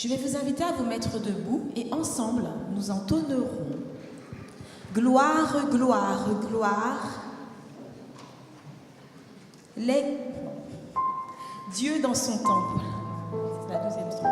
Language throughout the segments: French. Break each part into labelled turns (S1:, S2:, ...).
S1: Je vais vous inviter à vous mettre debout et ensemble, nous entonnerons gloire, gloire, gloire. Les Dieu dans son temple. C'est la deuxième strophe.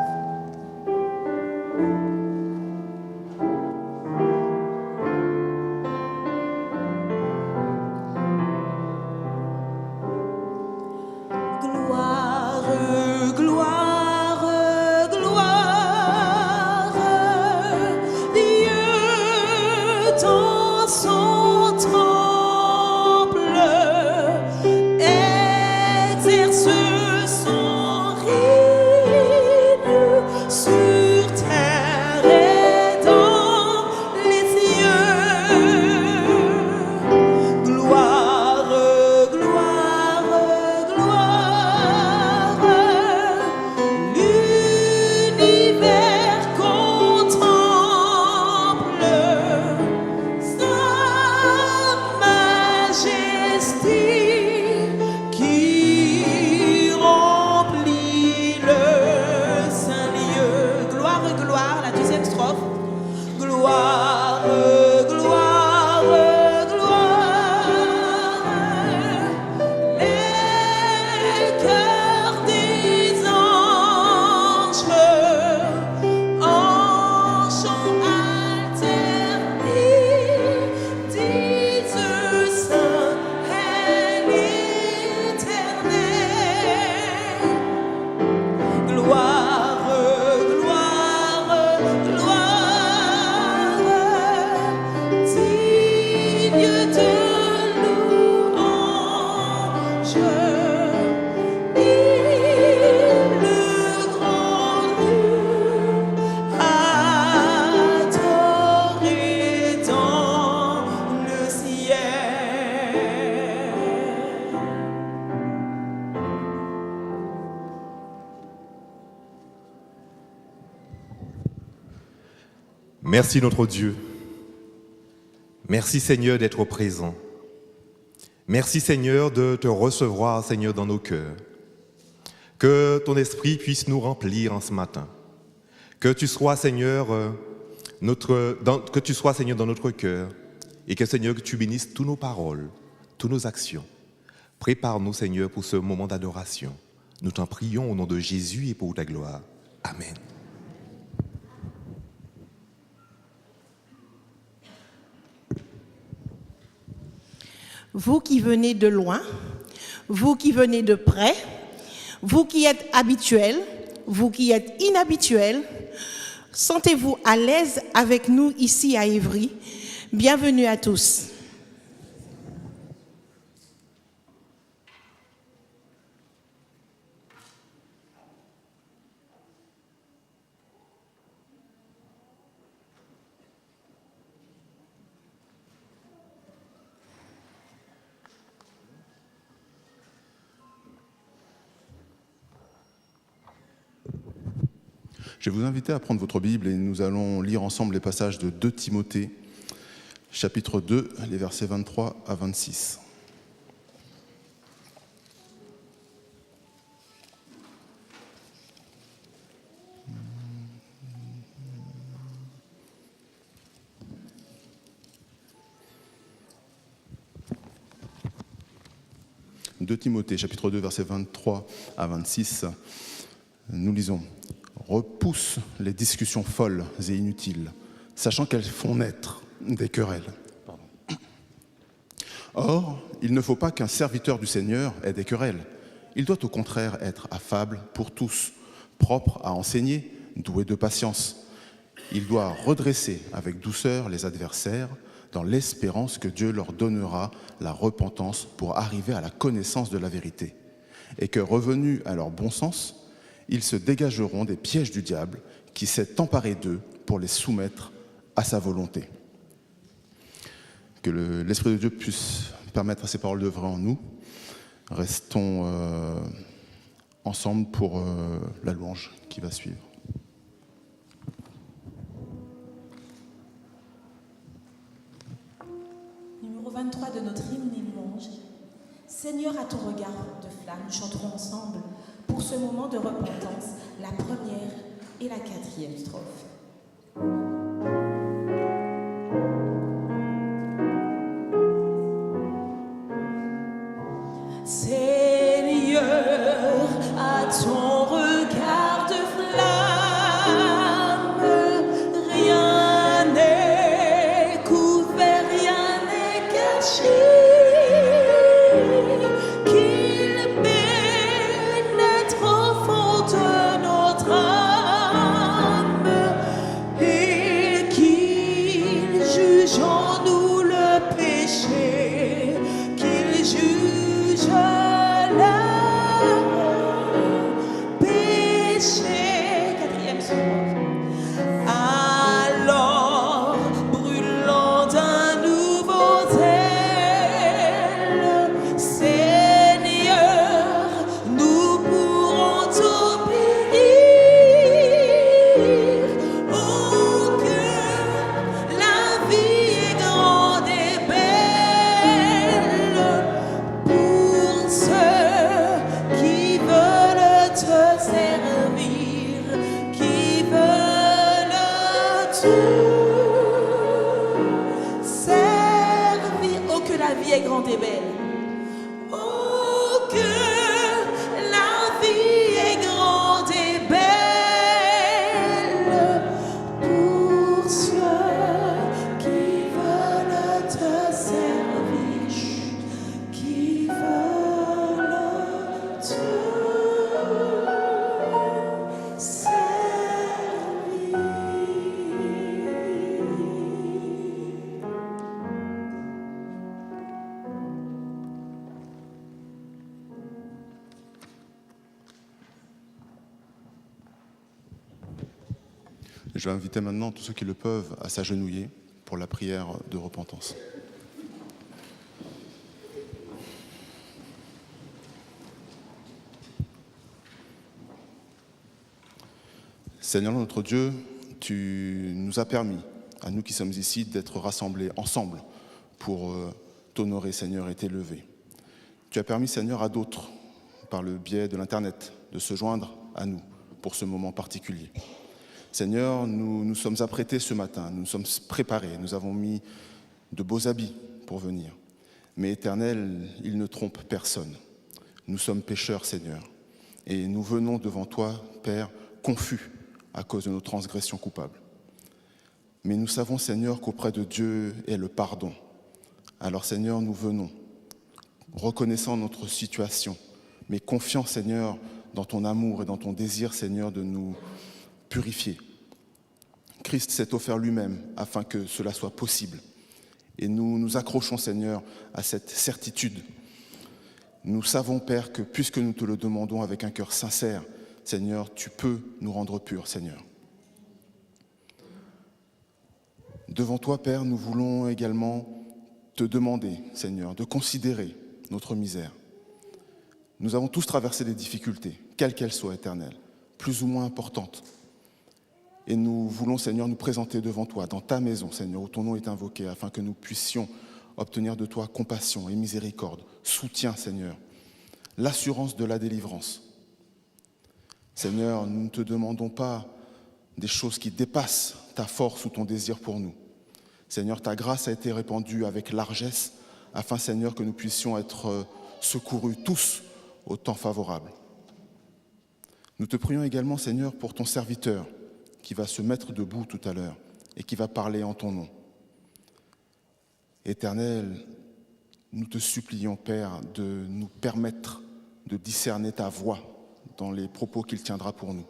S2: Merci notre Dieu. Merci Seigneur d'être présent. Merci Seigneur de te recevoir Seigneur dans nos cœurs. Que ton esprit puisse nous remplir en ce matin. Que tu sois Seigneur, dans notre cœur et que Seigneur que tu bénisses toutes nos paroles, toutes nos actions. Prépare-nous Seigneur pour ce moment d'adoration. Nous t'en prions au nom de Jésus et pour ta gloire. Amen.
S3: Vous qui venez de loin, vous qui venez de près, vous qui êtes habituels, vous qui êtes inhabituels, sentez-vous à l'aise avec nous ici à Évry. Bienvenue à tous.
S4: Je vais vous inviter à prendre votre Bible et nous allons lire ensemble les passages de 2 Timothée, chapitre 2, les versets 23 à 26. « 2 Timothée, chapitre 2, versets 23 à 26, nous lisons « Repousse les discussions folles et inutiles, sachant qu'elles font naître des querelles. Or, il ne faut pas qu'un serviteur du Seigneur ait des querelles. Il doit au contraire être affable pour tous, propre à enseigner, doué de patience. Il doit redresser avec douceur les adversaires, dans l'espérance que Dieu leur donnera la repentance pour arriver à la connaissance de la vérité, et que, revenus à leur bon sens, ils se dégageront des pièges du diable qui s'est emparé d'eux pour les soumettre à sa volonté. » Que l'Esprit de Dieu puisse permettre à ces paroles d'œuvrer en nous. Restons ensemble pour la louange qui va suivre.
S1: Numéro 23 de notre hymne et louange. Seigneur, à ton regard de flamme, nous chanterons ensemble pour ce moment de repentance, la première et la 4e strophe. Seigneur, à ton regard de flamme, rien n'est couvert, rien n'est caché, qu'il pénètre au fond de notre âme et qu'il juge en nous le péché, qu'il juge le péché. 4e strophe. Alors, brûlant d'un nouveau zèle, Seigneur, nous pourrons t'obéir. Oh, que la vie est grande et belle pour ceux qui veulent te servir, qui veulent te servir. Oh, que la vie est grande et belle. Oh, que la vie est grande et belle pour ceux qui veulent te servir, qui veulent te servir.
S4: Je vais inviter maintenant tous ceux qui le peuvent à s'agenouiller pour la prière de repentance. Seigneur notre Dieu, tu nous as permis, à nous qui sommes ici, d'être rassemblés ensemble pour t'honorer, Seigneur, et t'élever. Tu as permis, Seigneur, à d'autres, par le biais de l'Internet, de se joindre à nous pour ce moment particulier. Seigneur, nous nous sommes apprêtés ce matin, nous nous sommes préparés, nous avons mis de beaux habits pour venir. Mais Éternel, il ne trompe personne. Nous sommes pécheurs, Seigneur, et nous venons devant toi, Père, confus à cause de nos transgressions coupables. Mais nous savons, Seigneur, qu'auprès de Dieu est le pardon. Alors, Seigneur, nous venons, reconnaissant notre situation, mais confiants, Seigneur, dans ton amour et dans ton désir, Seigneur, de nous purifier. Christ s'est offert lui-même afin que cela soit possible. Et nous nous accrochons, Seigneur, à cette certitude. Nous savons, Père, que puisque nous te le demandons avec un cœur sincère, Seigneur, tu peux nous rendre purs, Seigneur. Devant toi, Père, nous voulons également te demander, Seigneur, de considérer notre misère. Nous avons tous traversé des difficultés, quelles qu'elles soient, éternelles, plus ou moins importantes. Et nous voulons, Seigneur, nous présenter devant toi, dans ta maison, Seigneur, où ton nom est invoqué, afin que nous puissions obtenir de toi compassion et miséricorde, soutien, Seigneur, l'assurance de la délivrance. Seigneur, nous ne te demandons pas des choses qui dépassent ta force ou ton désir pour nous. Seigneur, ta grâce a été répandue avec largesse, afin, Seigneur, que nous puissions être secourus tous au temps favorable. Nous te prions également, Seigneur, pour ton serviteur, qui va se mettre debout tout à l'heure et qui va parler en ton nom. Éternel, nous te supplions, Père, de nous permettre de discerner ta voix dans les propos qu'il tiendra pour nous.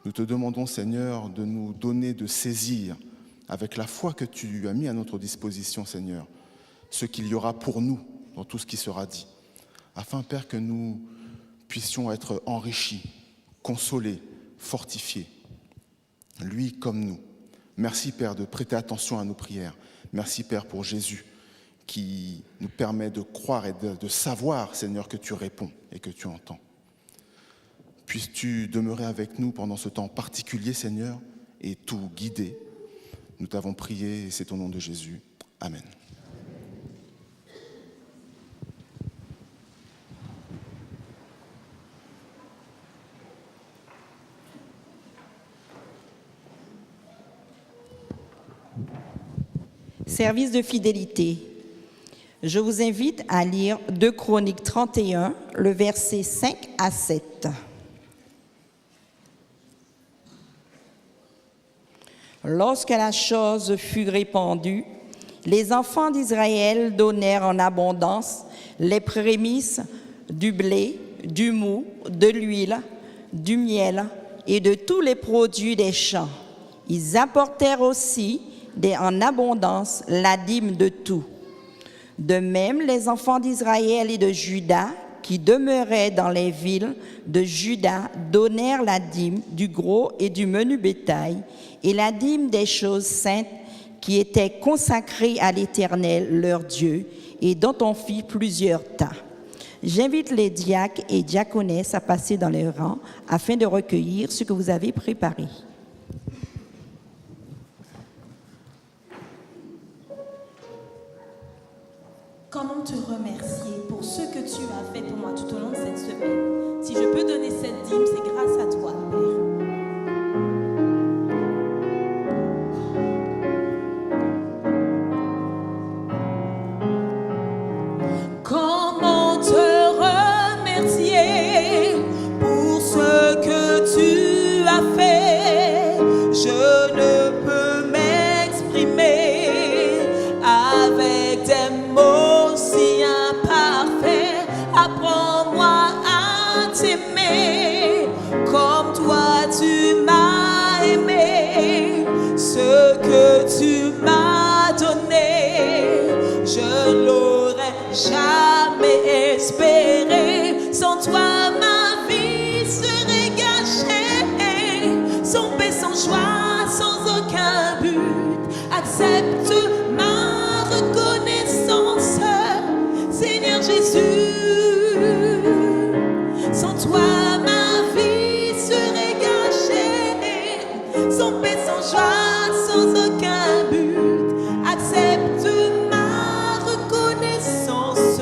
S4: Nous te demandons, Seigneur, de nous donner de saisir, avec la foi que tu as mis à notre disposition, Seigneur, ce qu'il y aura pour nous dans tout ce qui sera dit, afin, Père, que nous puissions être enrichis, consolés, fortifiés, lui comme nous. Merci, Père, de prêter attention à nos prières. Merci, Père, pour Jésus, qui nous permet de croire et de savoir, Seigneur, que tu réponds et que tu entends. Puisses-tu demeurer avec nous pendant ce temps particulier, Seigneur, et tout guider. Nous t'avons prié, et c'est au nom de Jésus. Amen.
S5: service de fidélité. Je vous invite à lire 2 Chroniques 31, le verset 5 à 7. Lorsque la chose fut répandue, les enfants d'Israël donnèrent en abondance les prémices du blé, du mou, de l'huile, du miel et de tous les produits des champs. Ils apportèrent aussi en abondance la dîme de tout. De même, les enfants d'Israël et de Juda, qui demeuraient dans les villes de Juda, donnèrent la dîme du gros et du menu bétail et la dîme des choses saintes qui étaient consacrées à l'Éternel, leur Dieu, et dont on fit plusieurs tas. J'invite les diacres et diaconesses à passer dans les rangs afin de recueillir ce que vous avez préparé.
S1: Comment te remercier pour ce que tu as fait pour moi tout au long de cette semaine? Si je peux donner cette dîme, c'est grâce à toi, Père. Comment te remercier pour ce que tu as fait? Je ne peux m'exprimer avec des mots si imparfaits. Apprends-moi à t'aimer comme toi tu m'as aimé. Ce que tu m'as donné, je l'aurais jamais espéré. Sans toi ma vie serait gâchée, sans paix, sans joie, sans aucun but. Accepte ma reconnaissance, Seigneur Jésus. Sans toi ma vie serait gâchée, sans paix, sans joie, sans aucun but. Accepte ma reconnaissance,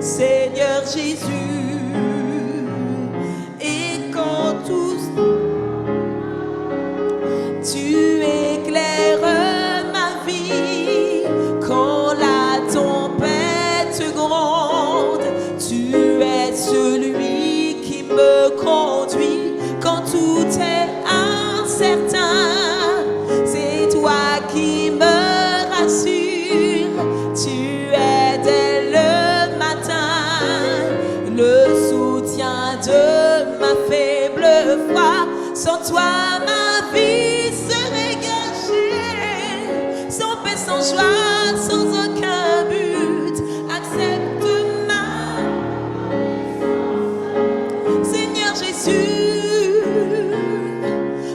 S1: Seigneur Jésus. Et quand tous tu éclaires ma vie, quand la tempête gronde, tu es celui qui me conduit quand tout est incertain. C'est toi qui me rassure, tu es dès le matin le soutien de ma faible foi. Sans toi ma vie serait gâchée, sans paix, sans joie, sans aucun but. Accepte ma Seigneur Jésus.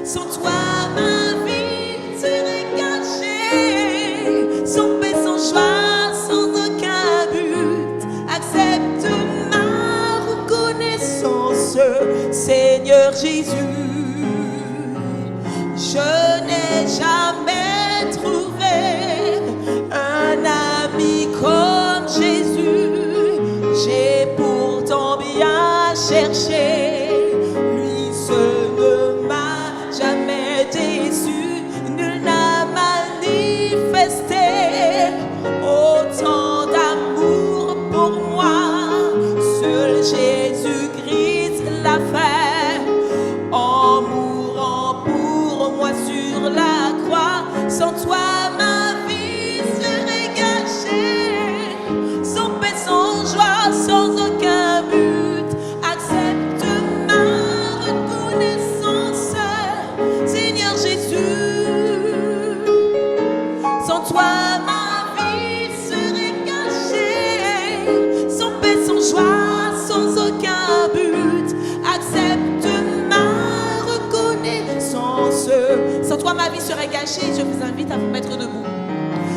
S1: Sans toi ma vie serait gâchée, sans paix, sans joie, sans aucun but. Accepte ma reconnaissance, Seigneur Jésus. Je n'ai jamais trouvé un ami comme Jésus. J'ai pourtant bien cherché, lui seul ne m'a jamais déçu. Nul n'a manifesté autant d'amour pour moi. Seul Jésus-Christ l'a fait en mourant pour moi sur la croix. Sans toi ma vie serait gâchée, sans paix, sans joie, sans aucun but. Accepte ma reconnaissance, Seigneur Jésus. Sans toi ma vie serait gâchée, sans paix, sans joie, sans aucun but. Accepte ma reconnaissance. Sans toi ma vie serait gâchée. Je vous invite à vous mettre debout.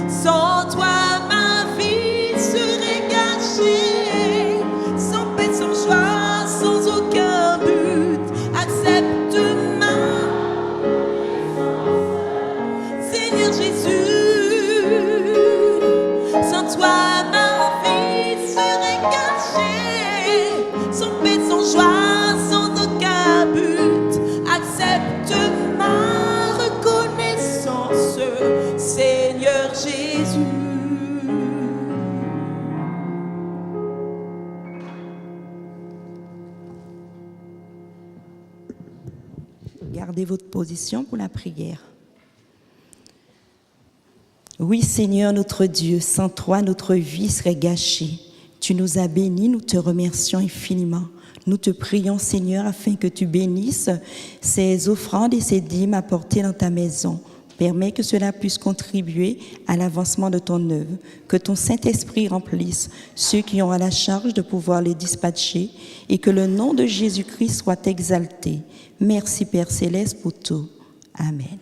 S1: Sans toi ma vie serait gâchée, sans paix, sans joie, sans aucun but. Accepte ma Seigneur Jésus. Sans toi ma vie serait gâchée, sans paix, sans joie, sans aucun but. Accepte ma reconnaissance, Seigneur Jésus.
S5: Gardez votre position pour la prière. Oui, Seigneur notre Dieu, sans toi, notre vie serait gâchée. Tu nous as bénis, nous te remercions infiniment. Nous te prions, Seigneur, afin que tu bénisses ces offrandes et ces dîmes apportées dans ta maison. Permets que cela puisse contribuer à l'avancement de ton œuvre. Que ton Saint-Esprit remplisse ceux qui ont à la charge de pouvoir les dispatcher et que le nom de Jésus-Christ soit exalté. Merci, Père Céleste, pour tout. Amen.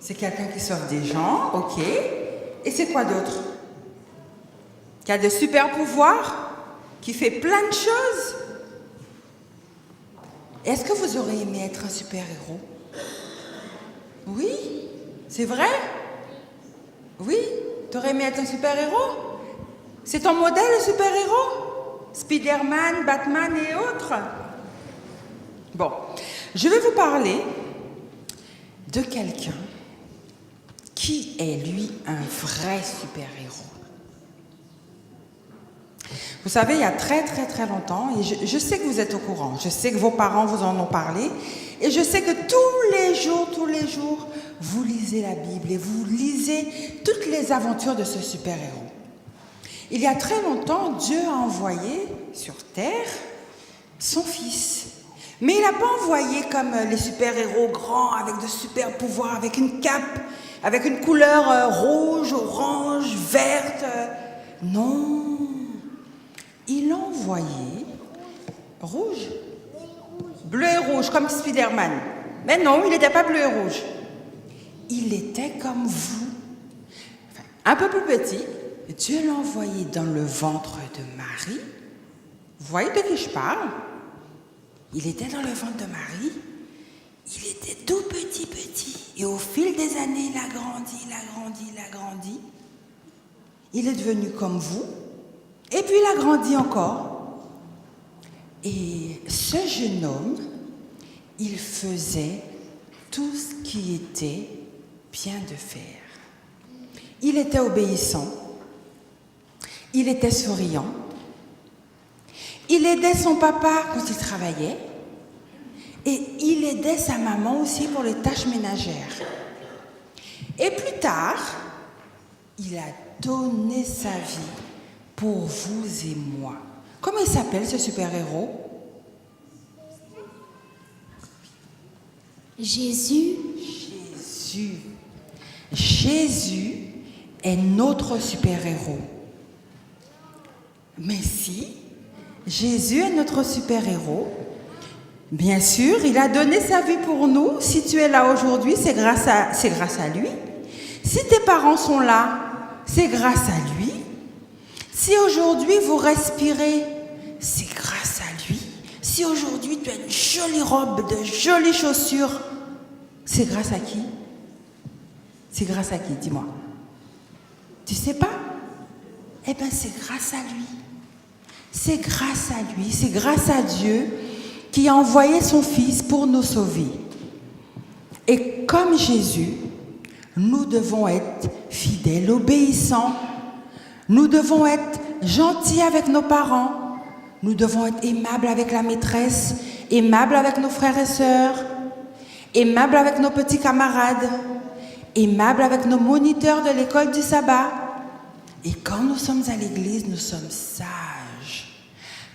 S6: C'est quelqu'un qui sauve des gens, ok. Et c'est quoi d'autre? Qui a de super pouvoirs, qui fait plein de choses. Est-ce que vous auriez aimé être un super-héros? Oui? C'est vrai? Oui? T'aurais aimé être un super-héros? C'est ton modèle, le super-héros? Spider-Man, Batman et autres? Bon, je vais vous parler de quelqu'un qui est, lui, un vrai super-héros. Vous savez, il y a très très très longtemps, et je sais que vous êtes au courant, je sais que vos parents vous en ont parlé, et je sais que tous les jours, vous lisez la Bible et vous lisez toutes les aventures de ce super-héros. Il y a très longtemps, Dieu a envoyé sur terre son fils. Mais il n'a pas envoyé comme les super-héros grands, avec de super pouvoirs, avec une cape, avec une couleur rouge, orange, verte. Non. Il a envoyé rouge. Bleu et rouge, comme Spider-Man. Mais non, il n'était pas bleu et rouge. Il était comme vous. Enfin, un peu plus petit. Dieu l'a envoyé dans le ventre de Marie. Vous voyez de qui je parle? Il était dans le ventre de Marie. Il était tout petit. Et au fil des années, il a grandi. Il est devenu comme vous. Et puis il a grandi encore. Et ce jeune homme, il faisait tout ce qui était bien de faire. Il était obéissant. Il était souriant. Il aidait son papa quand il travaillait. Et il aidait sa maman aussi pour les tâches ménagères. Et plus tard, il a donné sa vie pour vous et moi. Comment il s'appelle ce super-héros?
S7: Jésus.
S6: Jésus est notre super-héros. Mais si Jésus est notre super-héros, bien sûr, il a donné sa vie pour nous. Si tu es là aujourd'hui, c'est grâce à lui. Si tes parents sont là, c'est grâce à lui. Si aujourd'hui vous respirez, c'est grâce à lui. Si aujourd'hui tu as une jolie robe, de jolies chaussures, c'est grâce à qui? C'est grâce à qui? Dis-moi. Tu sais pas? Eh bien, c'est grâce à lui. C'est grâce à lui, c'est grâce à Dieu qui a envoyé son Fils pour nous sauver. Et comme Jésus, nous devons être fidèles, obéissants. Nous devons être gentils avec nos parents. Nous devons être aimables avec la maîtresse, aimables avec nos frères et sœurs, aimables avec nos petits camarades, aimables avec nos moniteurs de l'école du sabbat. Et quand nous sommes à l'église, nous sommes sages.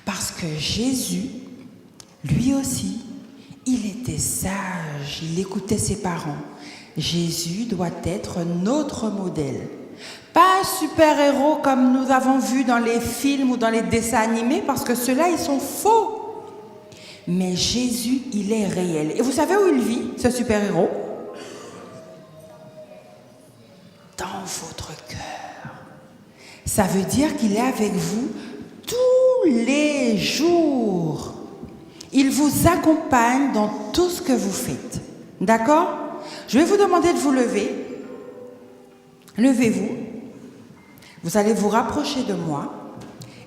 S6: Parce que Jésus, lui aussi, il était sage, il écoutait ses parents. Jésus doit être notre modèle. Pas un super-héros comme nous avons vu dans les films ou dans les dessins animés, parce que ceux-là, ils sont faux. Mais Jésus, il est réel. Et vous savez où il vit, ce super-héros? Dans votre cœur. Ça veut dire qu'il est avec vous tous les jours. Il vous accompagne dans tout ce que vous faites. D'accord? Je vais vous demander de vous lever. Levez-vous. Vous allez vous rapprocher de moi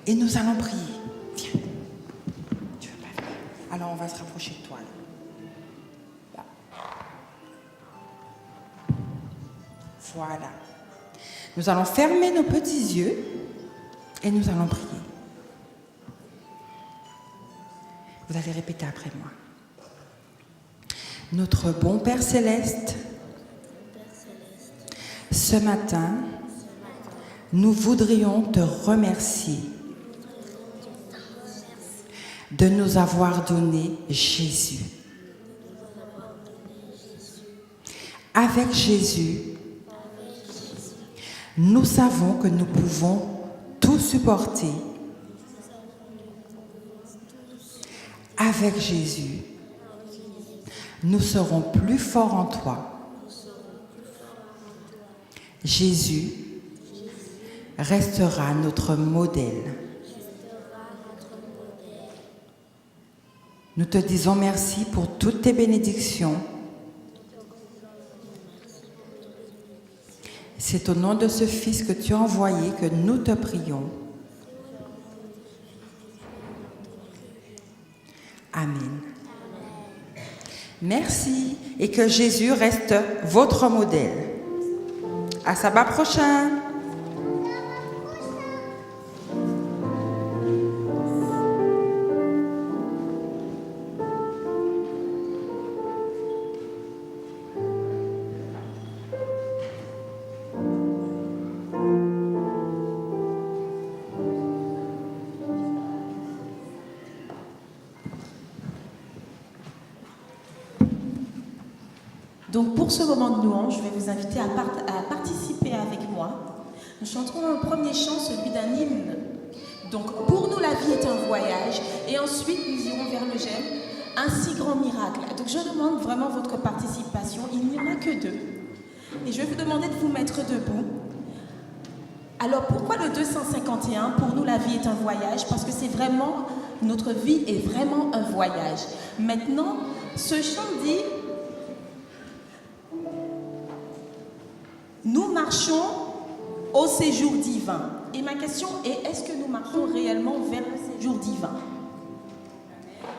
S6: et nous allons prier. Viens. Tu veux pas venir? Alors on va se rapprocher de toi. Là. Voilà. Nous allons fermer nos petits yeux et nous allons prier. Vous allez répéter après moi. Notre bon Père Céleste, ce matin, nous voudrions te remercier de nous avoir donné Jésus. Avec Jésus, nous savons que nous pouvons tout supporter. Avec Jésus, nous serons plus forts en toi. Jésus restera notre modèle. Nous te disons merci pour toutes tes bénédictions. C'est au nom de ce Fils que tu as envoyé que nous te prions. Amen. Merci et que Jésus reste votre modèle. À sabbat prochain.
S1: Donc pour ce moment de louange, je vais vous inviter à participer avec moi. Nous chanterons le premier chant, celui d'un hymne. Donc pour nous, la vie est un voyage. Et ensuite, nous irons vers le j'aime, un si grand miracle. Donc je demande vraiment votre participation. Il n'y en a que deux. Et je vais vous demander de vous mettre debout. Alors pourquoi le 251? Pour nous, la vie est un voyage. Parce que c'est vraiment, notre vie est vraiment un voyage. Maintenant, ce chant dit... Nous marchons au séjour divin. Et ma question est, est-ce que nous marchons réellement vers le séjour divin?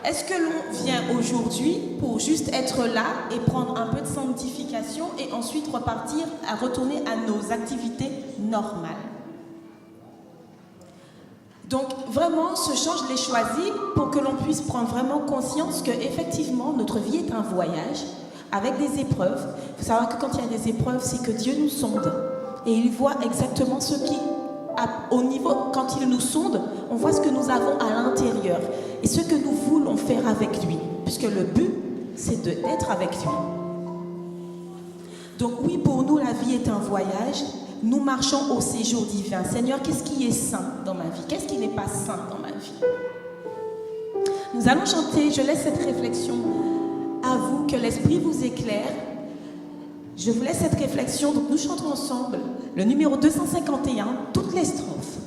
S1: Est-ce que l'on vient aujourd'hui pour juste être là et prendre un peu de sanctification et ensuite repartir à retourner à nos activités normales? Donc vraiment, ce chant, je l'ai choisi pour que l'on puisse prendre vraiment conscience qu'effectivement, notre vie est un voyage avec des épreuves. Il faut savoir que quand il y a des épreuves, c'est que Dieu nous sonde. Et il voit exactement ce qui, au niveau, quand il nous sonde, on voit ce que nous avons à l'intérieur. Et ce que nous voulons faire avec lui. Puisque le but, c'est d'être avec lui. Donc oui, pour nous, la vie est un voyage. Nous marchons au séjour divin. Seigneur, qu'est-ce qui est saint dans ma vie? Qu'est-ce qui n'est pas saint dans ma vie? Nous allons chanter, je laisse cette réflexion à vous, que l'Esprit vous éclaire. Je vous laisse cette réflexion. Donc nous chantons ensemble le numéro 251, toutes les strophes.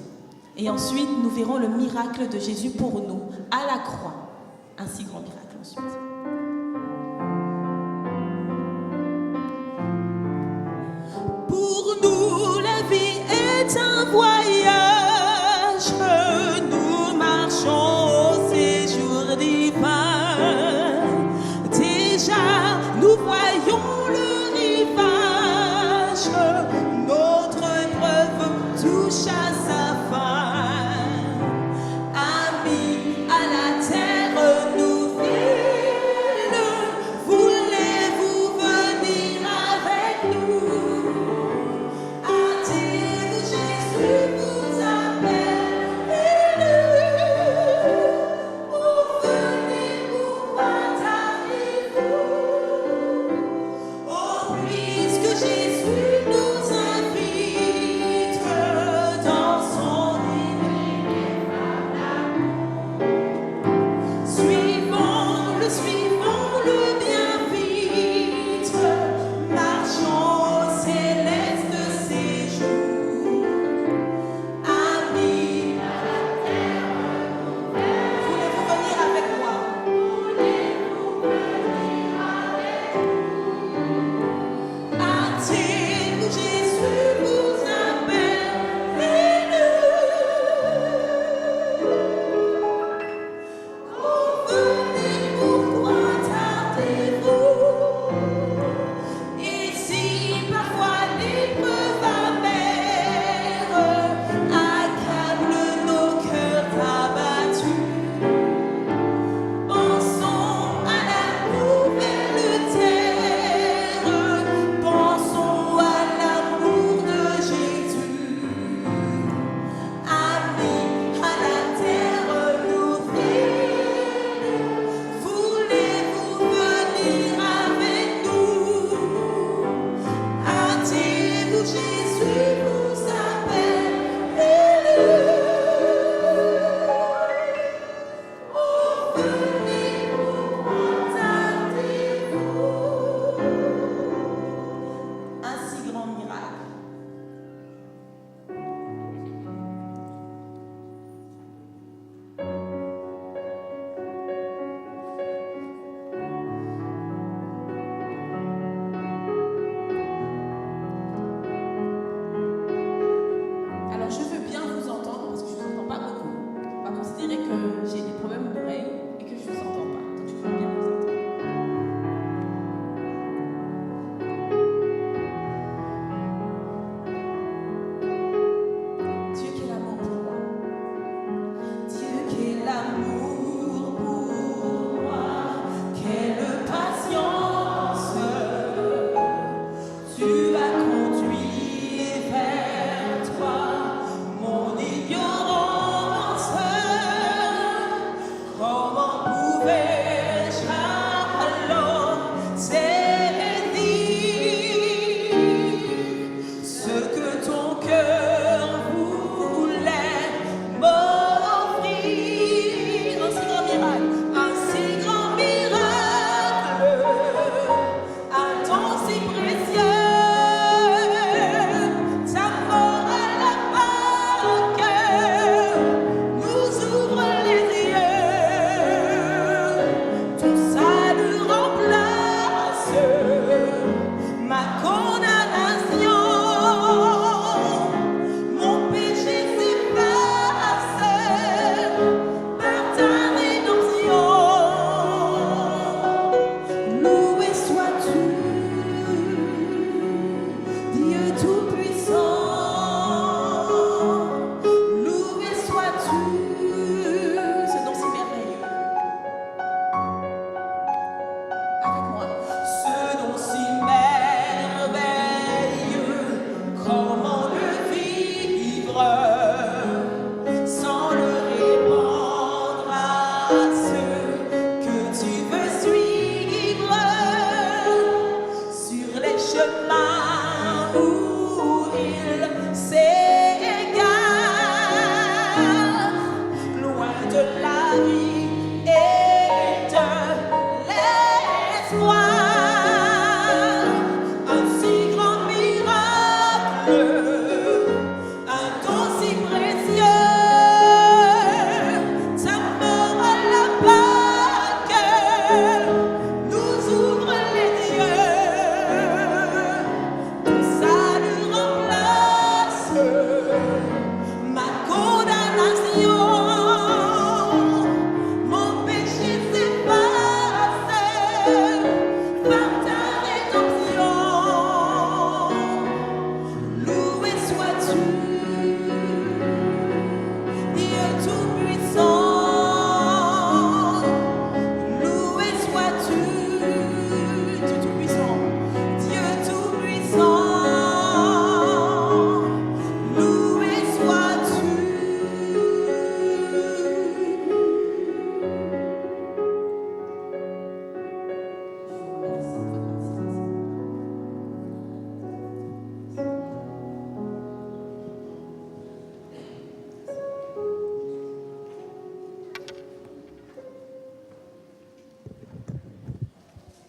S1: Et ensuite, nous verrons le miracle de Jésus pour nous, à la croix. Un si grand miracle ensuite. Pour nous, la vie est un voyage. Nous marchons au séjour divin. Déjà, nous voyons le rivage. Notre épreuve touche à sa fin. Amis à la terre nouvelle, voulez-vous venir avec nous? À Jésus vous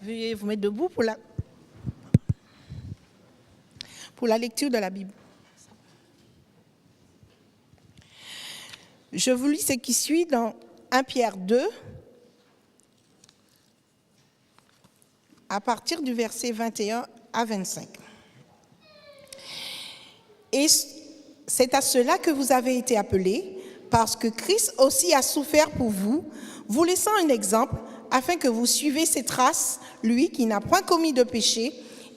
S3: Veuillez vous mettre debout pour la lecture de la Bible. Je vous lis ce qui suit dans 1 Pierre 2, à partir du verset 21 à 25. Et c'est à cela que vous avez été appelés, parce que Christ aussi a souffert pour vous, vous laissant un exemple, afin que vous suiviez ses traces, lui qui n'a point commis de péché,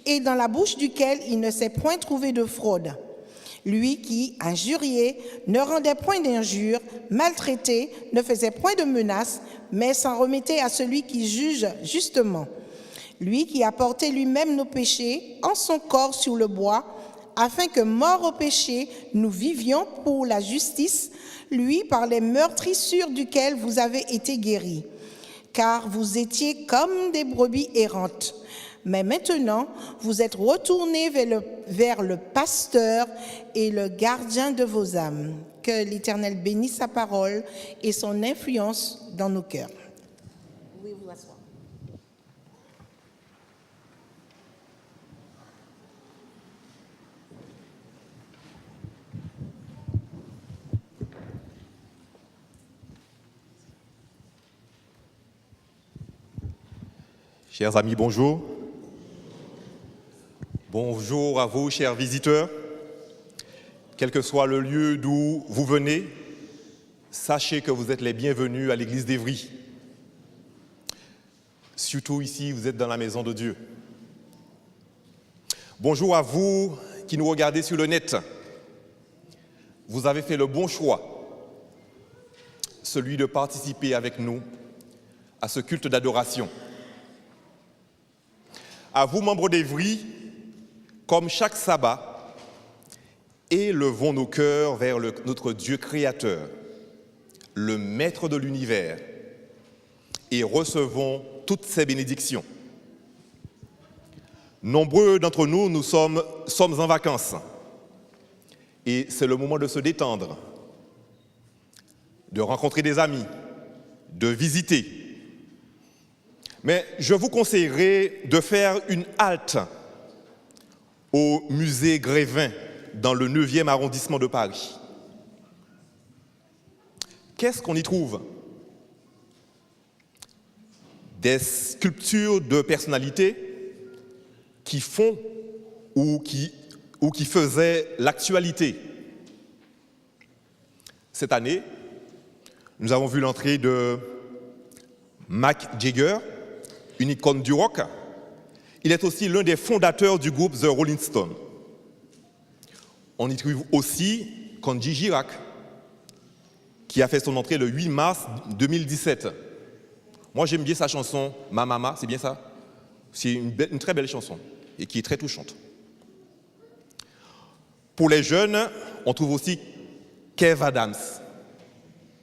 S3: et dans la bouche duquel il ne s'est point trouvé de fraude. Lui qui, injurié, ne rendait point d'injures, maltraité, ne faisait point de menaces, mais s'en remettait à celui qui juge justement. Lui qui a porté lui-même nos péchés en son corps sur le bois, afin que, morts au péché, nous vivions pour la justice, lui par les meurtrissures duquel vous avez été guéris. Car vous étiez comme des brebis errantes. Mais maintenant, vous êtes retournés vers le pasteur et le gardien de vos âmes. Que l'Éternel bénisse sa parole et son influence dans nos cœurs. Vous pouvez vous asseoir.
S2: Chers amis, bonjour. Bonjour à vous, chers visiteurs. Quel que soit le lieu d'où vous venez, sachez que vous êtes les bienvenus à l'église d'Évry. Surtout ici, vous êtes dans la maison de Dieu. Bonjour à vous qui nous regardez sur le net. Vous avez fait le bon choix, celui de participer avec nous à ce culte d'adoration. À vous, membres d'Évry, comme chaque sabbat, élevons nos cœurs vers notre Dieu créateur, le maître de l'univers, et recevons toutes ses bénédictions. Nombreux d'entre nous sommes en vacances, et c'est le moment de se détendre, de rencontrer des amis, de visiter. Mais je vous conseillerais de faire une halte au musée Grévin dans le 9e arrondissement de Paris. Qu'est-ce qu'on y trouve? Des sculptures de personnalités qui font ou qui faisaient l'actualité. Cette année, nous avons vu l'entrée de Mick Jagger, une icône du rock. Il est aussi l'un des fondateurs du groupe The Rolling Stones. On y trouve aussi Kenji Girac, qui a fait son entrée le 8 mars 2017. Moi, j'aime bien sa chanson « Ma Mama », c'est bien ça? C'est une très belle chanson et qui est très touchante. Pour les jeunes, on trouve aussi Kev Adams.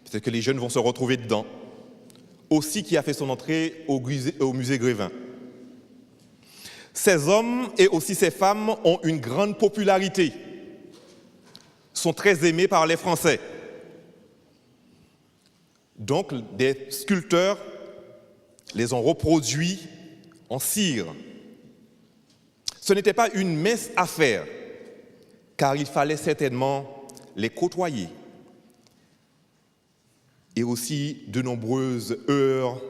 S2: Peut-être que les jeunes vont se retrouver dedans. Aussi qui a fait son entrée au musée Grévin. Ces hommes et aussi ces femmes ont une grande popularité, sont très aimés par les Français. Donc, des sculpteurs les ont reproduits en cire. Ce n'était pas une mince affaire, car il fallait certainement les côtoyer. Et aussi de nombreuses heures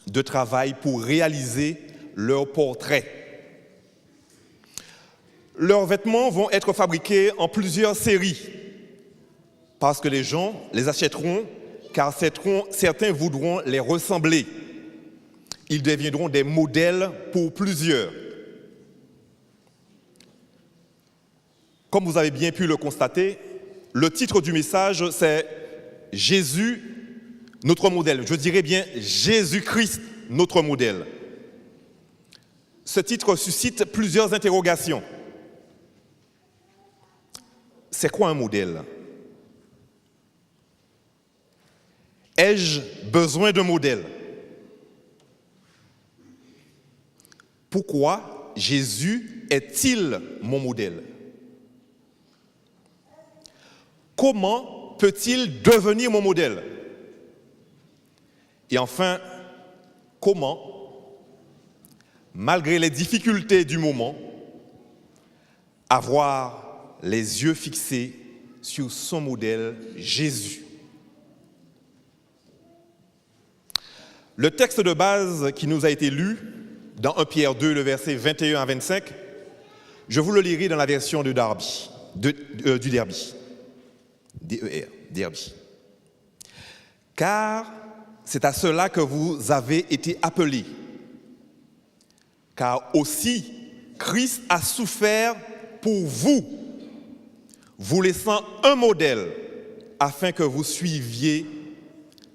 S2: de travail pour réaliser leurs portraits. Leurs vêtements vont être fabriqués en plusieurs séries parce que les gens les achèteront car certains voudront les ressembler. Ils deviendront des modèles pour plusieurs. Comme vous avez bien pu le constater, le titre du message, c'est Jésus, notre modèle. Je dirais bien Jésus-Christ, notre modèle. Ce titre suscite plusieurs interrogations. C'est quoi un modèle? Ai-je besoin d'un modèle? Pourquoi Jésus est-il mon modèle? Comment peut-il devenir mon modèle? Et enfin, comment malgré les difficultés du moment, avoir les yeux fixés sur son modèle, Jésus. Le texte de base qui nous a été lu dans 1 Pierre 2, le verset 21 à 25, je vous le lirai dans la version de Darby, du Derby. D-E-R, Derby. Car c'est à cela que vous avez été appelés. Car aussi Christ a souffert pour vous, vous laissant un modèle afin que vous suiviez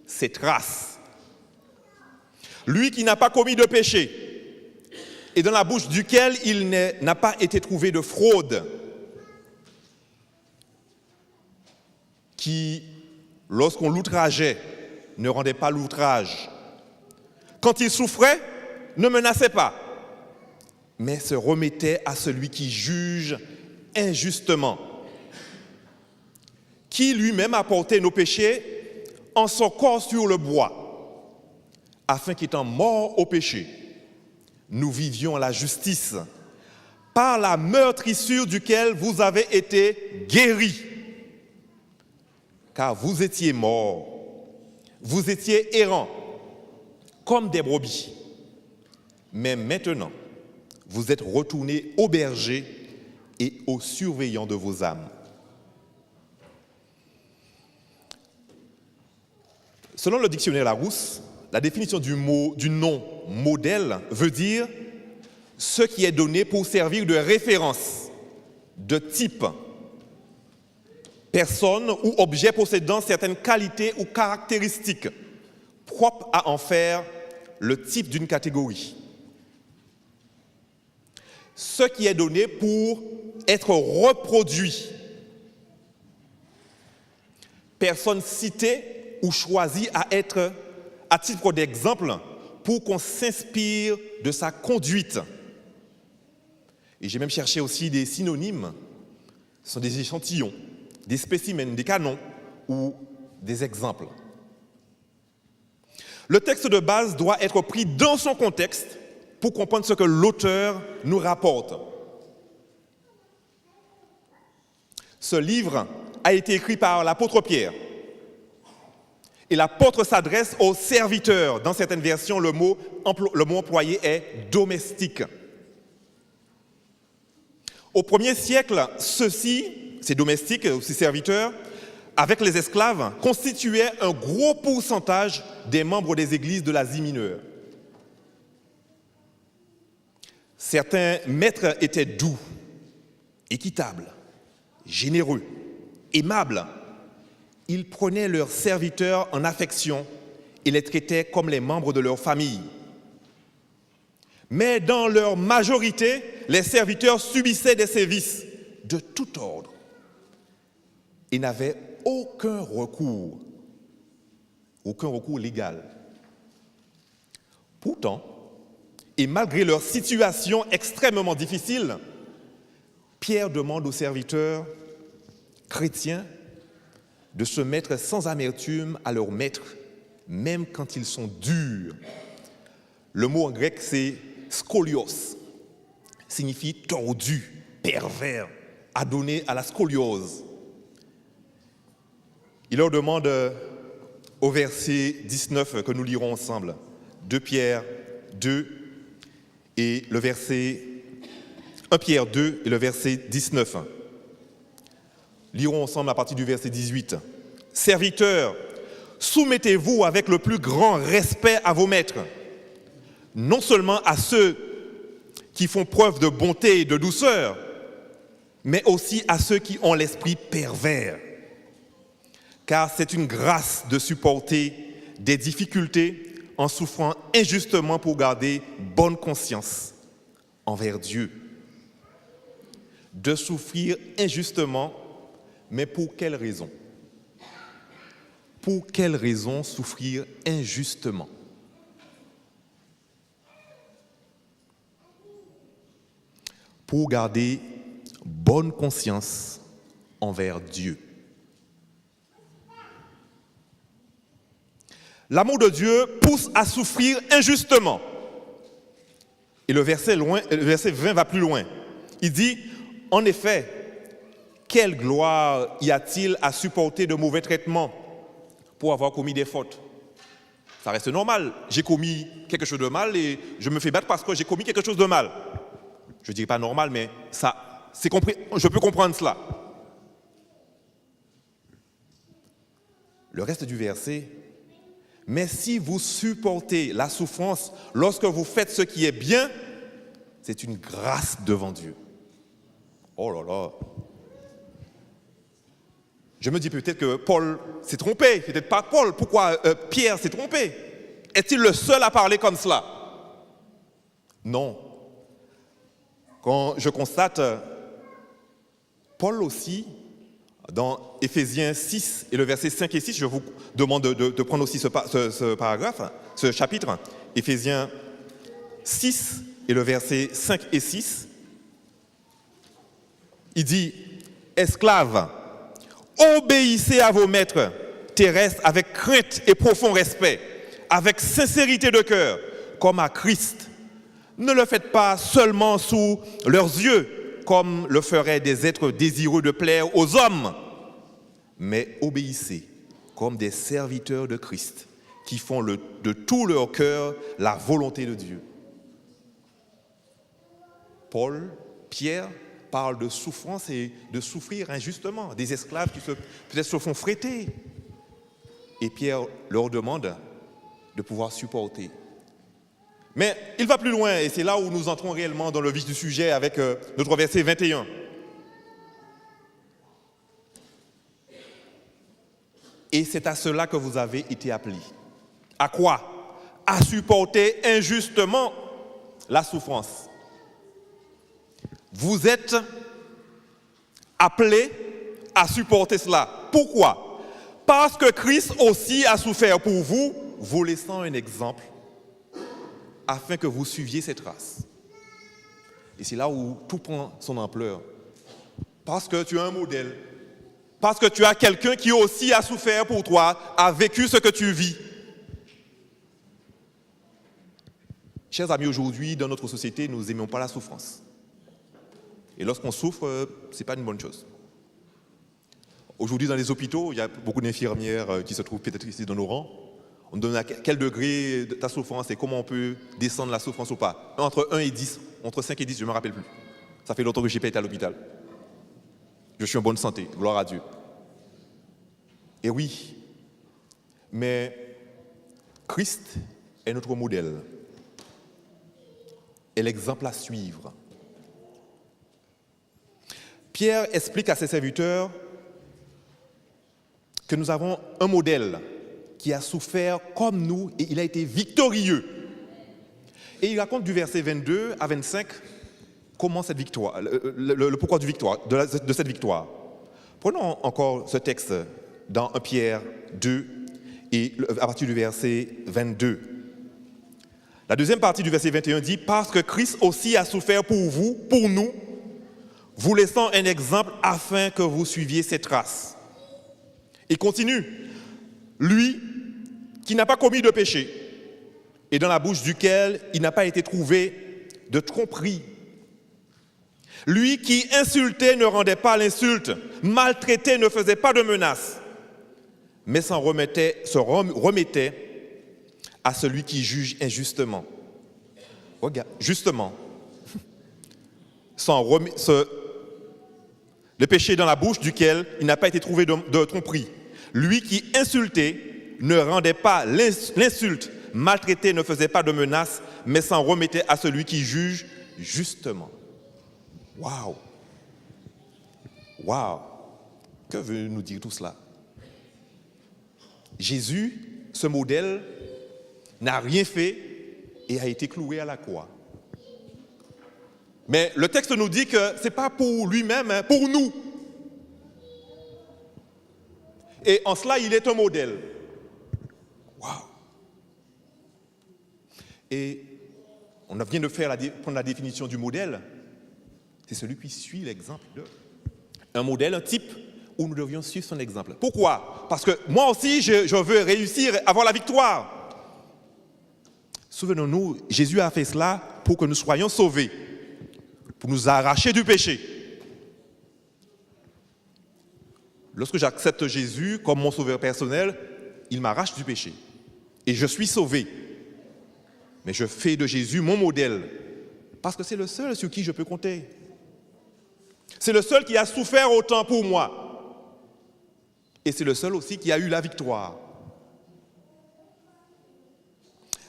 S2: ses traces. Lui qui n'a pas commis de péché et dans la bouche duquel il n'a pas été trouvé de fraude, qui, lorsqu'on l'outrageait, ne rendait pas l'outrage. Quand il souffrait, ne menaçait pas, mais se remettait à celui qui juge injustement, qui lui-même a porté nos péchés en son corps sur le bois, afin qu'étant morts au péché, nous vivions la justice, par la meurtrissure duquel vous avez été guéris. Car vous étiez morts, vous étiez errants, comme des brebis. Mais maintenant, vous êtes retournés au berger et aux surveillants de vos âmes. Selon le dictionnaire Larousse, la définition du nom modèle veut dire ce qui est donné pour servir de référence, de type, personne ou objet possédant certaines qualités ou caractéristiques propres à en faire le type d'une catégorie. Ce qui est donné pour être reproduit. Personne citée ou choisie à être à titre d'exemple pour qu'on s'inspire de sa conduite. Et j'ai même cherché aussi des synonymes. Ce sont des échantillons, des spécimens, des canons ou des exemples. Le texte de base doit être pris dans son contexte pour comprendre ce que l'auteur nous rapporte. Ce livre a été écrit par l'apôtre Pierre. Et l'apôtre s'adresse aux serviteurs. Dans certaines versions, le mot employé est domestique. Au 1er siècle, ceux-ci, ces domestiques, ces serviteurs, avec les esclaves, constituaient un gros pourcentage des membres des églises de l'Asie mineure. Certains maîtres étaient doux, équitables, généreux, aimables. Ils prenaient leurs serviteurs en affection et les traitaient comme les membres de leur famille. Mais dans leur majorité, les serviteurs subissaient des sévices de tout ordre et n'avaient aucun recours légal. Pourtant, et malgré leur situation extrêmement difficile, Pierre demande aux serviteurs chrétiens de se mettre sans amertume à leur maître, même quand ils sont durs. Le mot en grec, c'est scolios, signifie tordu, pervers, adonné à la scoliose. Il leur demande au verset 19 que nous lirons ensemble, 2 Pierre 2 et le verset 1 Pierre 2 et le verset 19. Lirons ensemble à partir du verset 18. Serviteurs, soumettez-vous avec le plus grand respect à vos maîtres, non seulement à ceux qui font preuve de bonté et de douceur, mais aussi à ceux qui ont l'esprit pervers. Car c'est une grâce de supporter des difficultés en souffrant injustement pour garder bonne conscience envers Dieu. De souffrir injustement, mais pour quelle raison? Pour quelle raison souffrir injustement? Pour garder bonne conscience envers Dieu. L'amour de Dieu pousse à souffrir injustement. Et le verset 20 va plus loin. Il dit, en effet, quelle gloire y a-t-il à supporter de mauvais traitements pour avoir commis des fautes? Ça reste normal. J'ai commis quelque chose de mal et je me fais battre parce que j'ai commis quelque chose de mal. Je ne dirais pas normal, mais ça, c'est compris. Je peux comprendre cela. Le reste du verset, mais si vous supportez la souffrance lorsque vous faites ce qui est bien, c'est une grâce devant Dieu. Oh là là. Je me dis peut-être que Paul s'est trompé, peut-être pas Paul. Pourquoi Pierre s'est trompé? Est-il le seul à parler comme cela? Non. Quand je constate, Paul aussi, dans Éphésiens 6 et le verset 5 et 6, je vous demande de prendre aussi ce paragraphe, ce chapitre, Éphésiens 6 et le verset 5 et 6, il dit, esclaves, obéissez à vos maîtres terrestres avec crainte et profond respect, avec sincérité de cœur, comme à Christ. Ne le faites pas seulement sous leurs yeux, comme le feraient des êtres désireux de plaire aux hommes, mais obéissez comme des serviteurs de Christ, qui font de tout leur cœur la volonté de Dieu. Pierre parle de souffrance et de souffrir injustement, des esclaves qui peut-être se font fréter. Et Pierre leur demande de pouvoir supporter. Mais il va plus loin, et c'est là où nous entrons réellement dans le vif du sujet avec notre verset 21. Et c'est à cela que vous avez été appelés. À quoi? À supporter injustement la souffrance. Vous êtes appelés à supporter cela. Pourquoi? Parce que Christ aussi a souffert pour vous, vous laissant un exemple, afin que vous suiviez ses traces. Et c'est là où tout prend son ampleur. Parce que tu as un modèle, parce que tu as quelqu'un qui aussi a souffert pour toi, a vécu ce que tu vis. Chers amis, aujourd'hui, dans notre société, nous n'aimons pas la souffrance. Et lorsqu'on souffre, ce n'est pas une bonne chose. Aujourd'hui, dans les hôpitaux, il y a beaucoup d'infirmières qui se trouvent peut-être ici dans nos rangs. On donne à quel degré de ta souffrance et comment on peut descendre la souffrance ou pas. Entre 1 et 10, entre 5 et 10, je ne me rappelle plus. Ça fait longtemps que je n'ai pas été à l'hôpital. Je suis en bonne santé, gloire à Dieu. Et oui, mais Christ est notre modèle. Est l'exemple à suivre. Pierre explique à ses serviteurs que nous avons un modèle qui a souffert comme nous et il a été victorieux. Et il raconte du verset 22 à 25 comment cette victoire, le pourquoi de cette victoire. Prenons encore ce texte dans 1 Pierre 2 et à partir du verset 22. La deuxième partie du verset 21 dit « Parce que Christ aussi a souffert pour vous, pour nous, vous laissant un exemple afin que vous suiviez ses traces. » Il continue. Lui qui n'a pas commis de péché et dans la bouche duquel il n'a pas été trouvé de tromperie. Lui qui insultait ne rendait pas l'insulte, maltraitait ne faisait pas de menaces, mais se remettait à celui qui juge injustement. Regarde, justement, le péché dans la bouche duquel il n'a pas été trouvé de tromperie. Lui qui insultait ne rendait pas l'insulte, maltraitait ne faisait pas de menaces, mais s'en remettait à celui qui juge justement. Waouh! Waouh! Que veut nous dire tout cela? Jésus, ce modèle, n'a rien fait et a été cloué à la croix. Mais le texte nous dit que ce n'est pas pour lui-même, hein, pour nous. Et en cela, il est un modèle. Waouh! Et on vient de prendre la définition du modèle. C'est celui qui suit l'exemple d'un modèle, un type où nous devions suivre son exemple. Pourquoi? Parce que moi aussi, je veux réussir, avoir la victoire. Souvenons-nous, Jésus a fait cela pour que nous soyons sauvés, pour nous arracher du péché. Lorsque j'accepte Jésus comme mon sauveur personnel, il m'arrache du péché. Et je suis sauvé. Mais je fais de Jésus mon modèle, parce que c'est le seul sur qui je peux compter. C'est le seul qui a souffert autant pour moi. Et c'est le seul aussi qui a eu la victoire.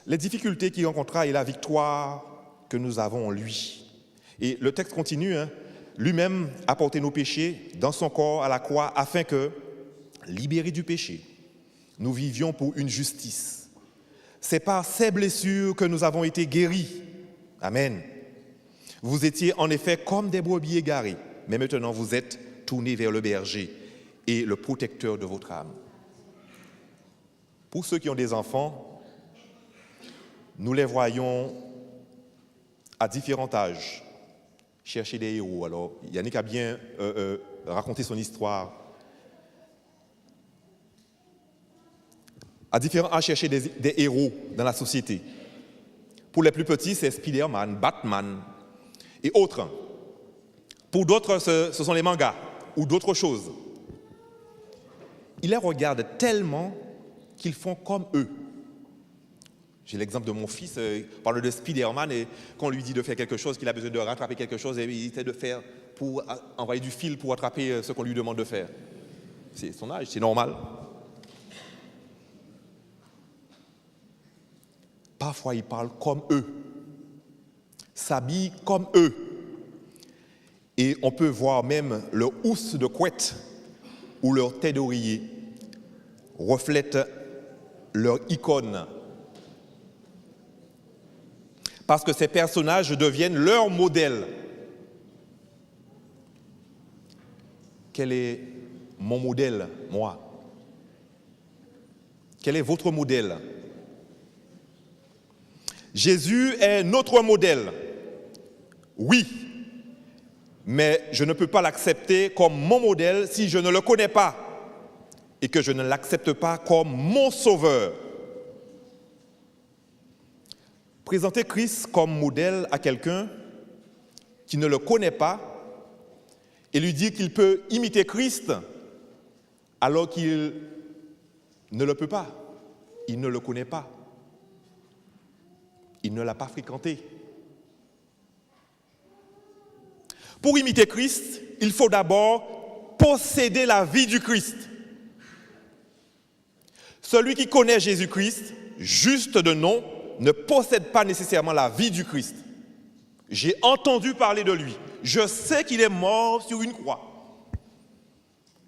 S2: Les difficultés qu'il rencontra et la victoire que nous avons en lui. Et le texte continue, lui-même a porté nos péchés dans son corps à la croix afin que, libérés du péché, nous vivions pour une justice. C'est par ces blessures que nous avons été guéris. Amen. Vous étiez en effet comme des brebis égarées, mais maintenant vous êtes tournés vers le berger et le protecteur de votre âme. Pour ceux qui ont des enfants, nous les voyons à différents âges chercher des héros. Alors, Yannick a bien raconté son histoire. À différents âges chercher des héros dans la société. Pour les plus petits, c'est Spider-Man, Batman et autres. Pour d'autres, ce sont les mangas ou d'autres choses. Ils les regardent tellement qu'ils font comme eux. J'ai l'exemple de mon fils, il parle de Spider-Man et quand on lui dit de faire quelque chose, qu'il a besoin de rattraper quelque chose, et il essaie de faire pour envoyer du fil pour attraper ce qu'on lui demande de faire. C'est son âge, c'est normal. Parfois, ils parlent comme eux, s'habillent comme eux. Et on peut voir même leur housse de couette ou leur tête d'oreiller reflètent leur icône. Parce que ces personnages deviennent leur modèle. Quel est mon modèle, moi? Quel est votre modèle? Jésus est notre modèle. Oui, mais je ne peux pas l'accepter comme mon modèle si je ne le connais pas et que je ne l'accepte pas comme mon sauveur. Présenter Christ comme modèle à quelqu'un qui ne le connaît pas et lui dire qu'il peut imiter Christ alors qu'il ne le peut pas, il ne le connaît pas, il ne l'a pas fréquenté. Pour imiter Christ, il faut d'abord posséder la vie du Christ. Celui qui connaît Jésus-Christ, juste de nom, ne possède pas nécessairement la vie du Christ. J'ai entendu parler de lui. Je sais qu'il est mort sur une croix.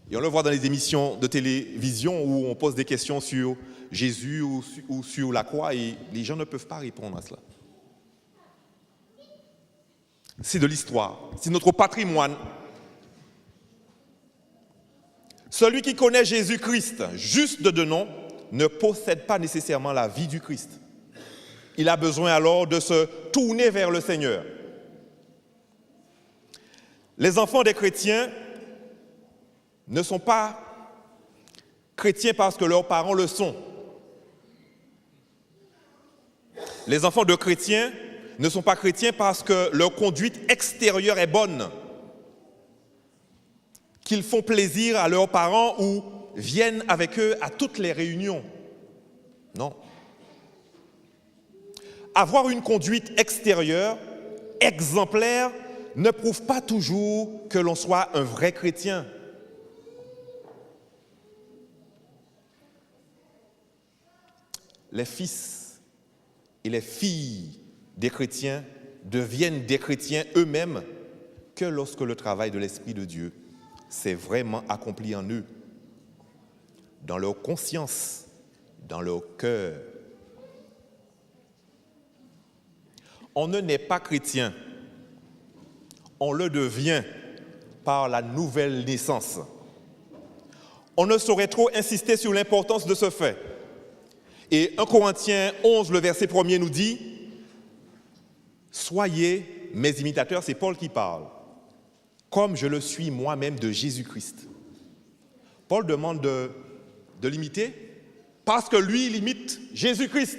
S2: Et on le voit dans les émissions de télévision où on pose des questions sur Jésus ou sur la croix et les gens ne peuvent pas répondre à cela. C'est de l'histoire, c'est notre patrimoine. Celui qui connaît Jésus-Christ, juste de nom, ne possède pas nécessairement la vie du Christ. Il a besoin alors de se tourner vers le Seigneur. Les enfants des chrétiens ne sont pas chrétiens parce que leurs parents le sont. Les enfants de chrétiens ne sont pas chrétiens parce que leur conduite extérieure est bonne, qu'ils font plaisir à leurs parents ou viennent avec eux à toutes les réunions. Non. Avoir une conduite extérieure, exemplaire, ne prouve pas toujours que l'on soit un vrai chrétien. Les fils et les filles des chrétiens deviennent des chrétiens eux-mêmes que lorsque le travail de l'Esprit de Dieu s'est vraiment accompli en eux, dans leur conscience, dans leur cœur. On ne naît pas chrétien, on le devient par la nouvelle naissance. On ne saurait trop insister sur l'importance de ce fait. Et 1 Corinthiens 11, le verset 1er nous dit « Soyez mes imitateurs », c'est Paul qui parle, « comme je le suis moi-même de Jésus-Christ ». Paul demande de l'imiter parce que lui, il imite Jésus-Christ.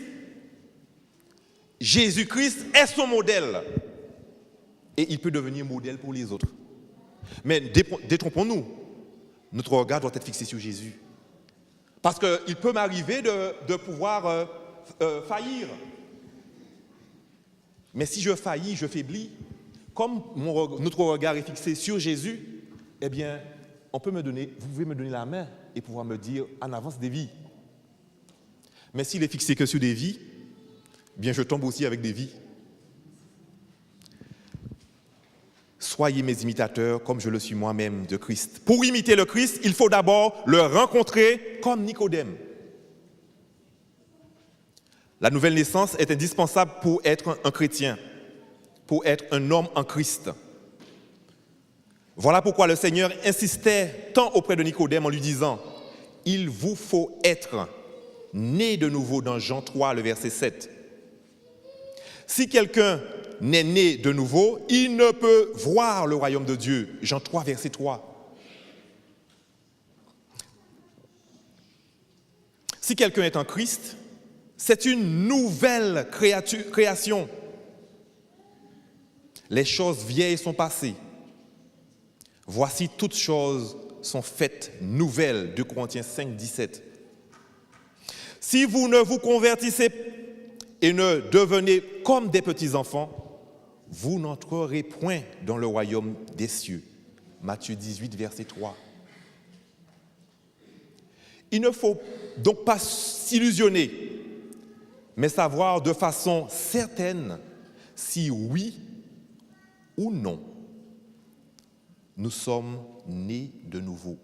S2: Jésus-Christ est son modèle. Et il peut devenir modèle pour les autres. Mais détrompons-nous. Notre regard doit être fixé sur Jésus. Parce qu'il peut m'arriver de pouvoir faillir. Mais si je faillis, je faiblis, comme notre regard est fixé sur Jésus, eh bien, vous pouvez me donner la main et pouvoir me dire en avance des vies. Mais s'il est fixé que sur des vies, eh bien, je tombe aussi avec des vies. Soyez mes imitateurs comme je le suis moi-même de Christ. Pour imiter le Christ, il faut d'abord le rencontrer comme Nicodème. La nouvelle naissance est indispensable pour être un chrétien, pour être un homme en Christ. Voilà pourquoi le Seigneur insistait tant auprès de Nicodème en lui disant « Il vous faut être né de nouveau » dans Jean 3, le verset 7. Si quelqu'un n'est né de nouveau, il ne peut voir le royaume de Dieu. Jean 3, verset 3. Si quelqu'un est en Christ, c'est une nouvelle création. Les choses vieilles sont passées. Voici toutes choses sont faites nouvelles. 2 Corinthiens 5, 17. Si vous ne vous convertissez et ne devenez comme des petits-enfants, vous n'entrerez point dans le royaume des cieux. Matthieu 18, verset 3. Il ne faut donc pas s'illusionner, mais savoir de façon certaine si oui ou non nous sommes nés de nouveau.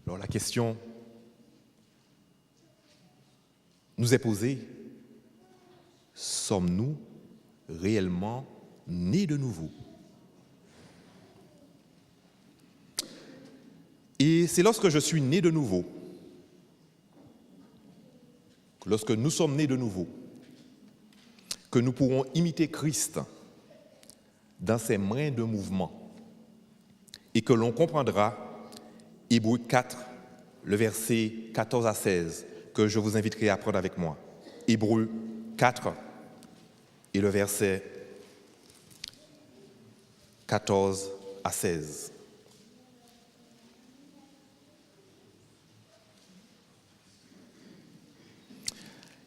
S2: Alors la question nous est posée. Sommes-nous réellement nés de nouveau? Et c'est lorsque je suis né de nouveau, lorsque nous sommes nés de nouveau, que nous pourrons imiter Christ dans ses mains de mouvement et que l'on comprendra Hébreux 4, le verset 14 à 16, que je vous inviterai à prendre avec moi. Hébreux 4 et le verset 14 à 16.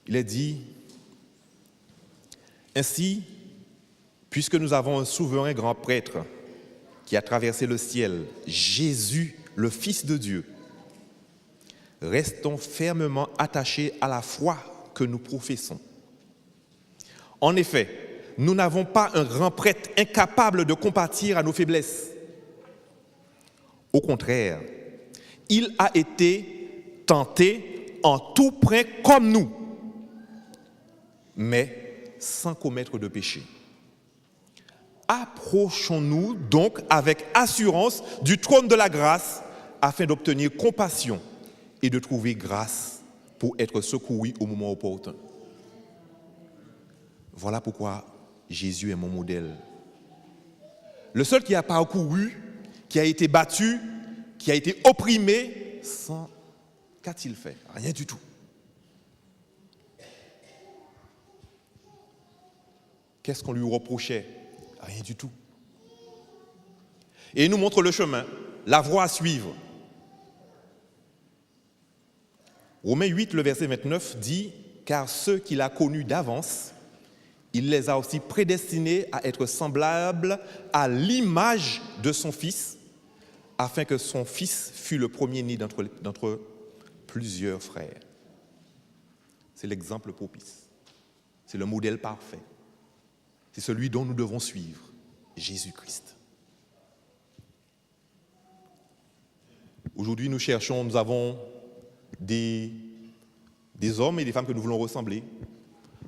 S2: Il est dit, « Ainsi, puisque nous avons un souverain grand prêtre qui a traversé le ciel, Jésus, le Fils de Dieu, restons fermement attachés à la foi que nous professons. En effet, nous n'avons pas un grand prêtre incapable de compatir à nos faiblesses. Au contraire, il a été tenté en tout point comme nous, mais sans commettre de péché. Approchons-nous donc avec assurance du trône de la grâce afin d'obtenir compassion et de trouver grâce pour être secouru au moment opportun. » Voilà pourquoi Jésus est mon modèle. Le seul qui a parcouru, qui a été battu, qui a été opprimé, qu'a-t-il fait? Rien du tout. Qu'est-ce qu'on lui reprochait? Rien du tout. Et il nous montre le chemin, la voie à suivre. Romains 8, le verset 29 dit « Car ceux qu'il a connus d'avance, il les a aussi prédestinés à être semblables à l'image de son Fils, afin que son Fils fût le premier-né d'entre plusieurs frères. » C'est l'exemple propice. C'est le modèle parfait. C'est celui dont nous devons suivre, Jésus-Christ. Aujourd'hui, nous avons des hommes et des femmes que nous voulons ressembler.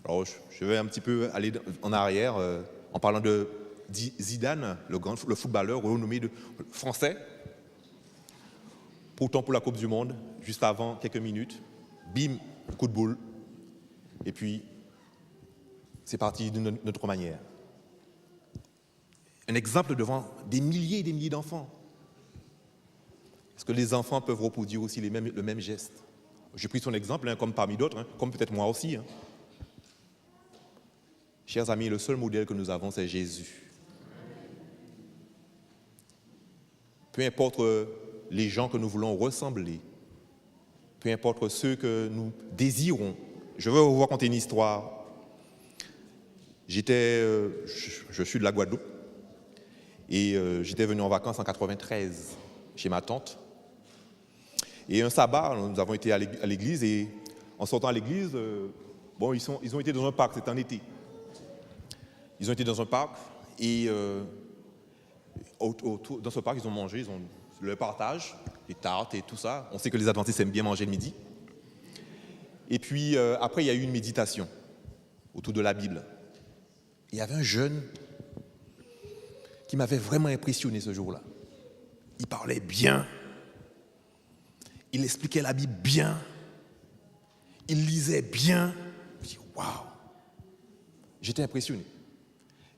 S2: Alors, je vais un petit peu aller en arrière en parlant de Zidane, le footballeur renommé français. Pourtant, pour la Coupe du Monde, juste avant, quelques minutes, bim, coup de boule. Et puis, c'est parti de notre manière. Un exemple devant des milliers et des milliers d'enfants. Est-ce que les enfants peuvent reproduire aussi le même geste? J'ai pris son exemple, hein, comme parmi d'autres, hein, comme peut-être moi aussi. Hein. Chers amis, le seul modèle que nous avons, c'est Jésus. Peu importe les gens que nous voulons ressembler, peu importe ceux que nous désirons. Je veux vous raconter une histoire. Je suis de la Guadeloupe et j'étais venu en vacances en 93 chez ma tante. Et un sabbat, nous avons été à l'église et en sortant à l'église, ils ont été dans un parc, c'était en été. Ils ont été dans un parc et dans ce parc, ils ont mangé, ils ont le partage, les tartes et tout ça. On sait que les adventistes aiment bien manger le midi. Et puis après, il y a eu une méditation autour de la Bible. Il y avait un jeune qui m'avait vraiment impressionné ce jour-là. Il parlait bien, il expliquait la Bible bien, il lisait bien. Je me dis, waouh! J'étais impressionné.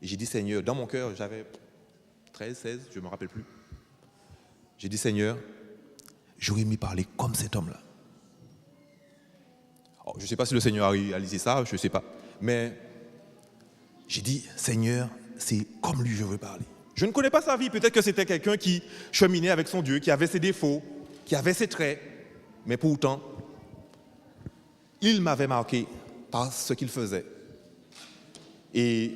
S2: Et j'ai dit, Seigneur, dans mon cœur, j'avais 13, 16, je ne me rappelle plus. J'ai dit, Seigneur, j'aurais aimé parler comme cet homme-là. Alors, je ne sais pas si le Seigneur a réalisé ça, je ne sais pas. Mais j'ai dit, Seigneur, c'est comme lui je veux parler. Je ne connais pas sa vie, peut-être que c'était quelqu'un qui cheminait avec son Dieu, qui avait ses défauts, qui avait ses traits, mais pourtant, il m'avait marqué par ce qu'il faisait. Et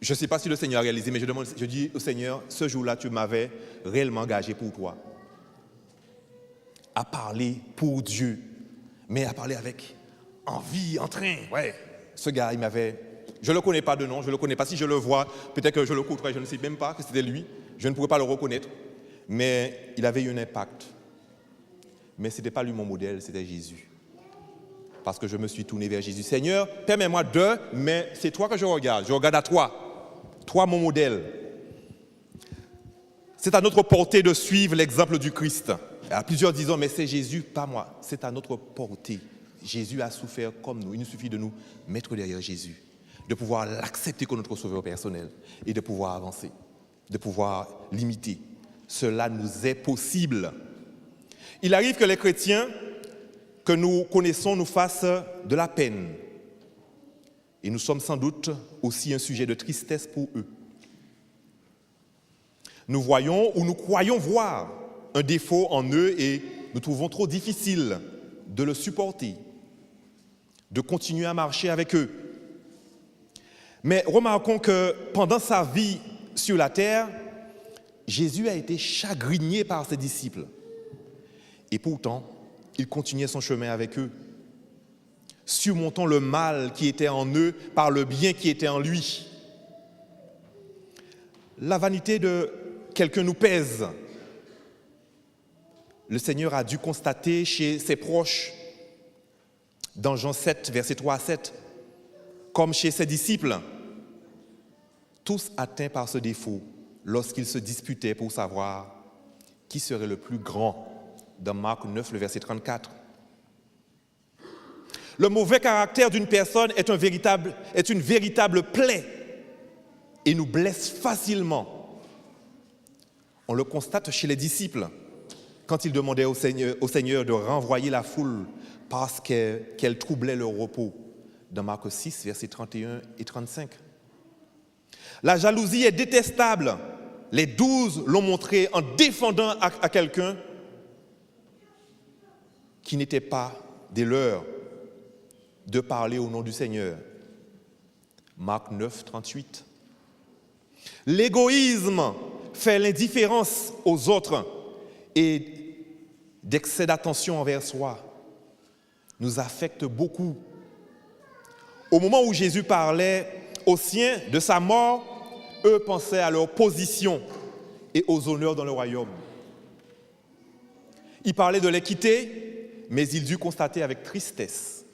S2: je ne sais pas si le Seigneur a réalisé, mais je dis au Seigneur, ce jour-là, tu m'avais réellement engagé pour toi. À parler pour Dieu, mais à parler avec envie, entrain. Ouais, ce gars, il m'avait... Je ne le connais pas de nom, je ne le connais pas. Si je le vois, peut-être que je le côtoie, je ne sais même pas que c'était lui. Je ne pourrais pas le reconnaître. Mais il avait eu un impact. Mais ce n'était pas lui mon modèle, c'était Jésus. Parce que je me suis tourné vers Jésus. Seigneur, permets-moi mais c'est toi que je regarde à toi. Toi, mon modèle. C'est à notre portée de suivre l'exemple du Christ. À plusieurs disons, mais c'est Jésus, pas moi. C'est à notre portée. Jésus a souffert comme nous. Il nous suffit de nous mettre derrière Jésus, de pouvoir l'accepter comme notre sauveur personnel et de pouvoir avancer, de pouvoir l'imiter. Cela nous est possible. Il arrive que les chrétiens que nous connaissons nous fassent de la peine. Et nous sommes sans doute aussi un sujet de tristesse pour eux. Nous voyons ou nous croyons voir un défaut en eux et nous trouvons trop difficile de le supporter, de continuer à marcher avec eux. Mais remarquons que pendant sa vie sur la terre, Jésus a été chagriné par ses disciples. Et pourtant, il continuait son chemin avec eux, surmontant le mal qui était en eux par le bien qui était en lui. La vanité de quelqu'un nous pèse. Le Seigneur a dû constater chez ses proches, dans Jean 7, versets 3 à 7, comme chez ses disciples, tous atteints par ce défaut lorsqu'ils se disputaient pour savoir qui serait le plus grand, dans Marc 9, le verset 34. Le mauvais caractère d'une personne est une véritable plaie et nous blesse facilement. On le constate chez les disciples quand ils demandaient au Seigneur de renvoyer la foule parce qu'elle troublait leur repos, dans Marc 6, versets 31 et 35. La jalousie est détestable. Les 12 l'ont montré en défendant à quelqu'un qui n'était pas des leurs de parler au nom du Seigneur. Marc 9, 38. L'égoïsme fait l'indifférence aux autres et d'excès d'attention envers soi nous affecte beaucoup. Au moment où Jésus parlait aux siens de sa mort, eux pensaient à leur position et aux honneurs dans le royaume. Il parlait de les quitter, mais il dut constater avec tristesse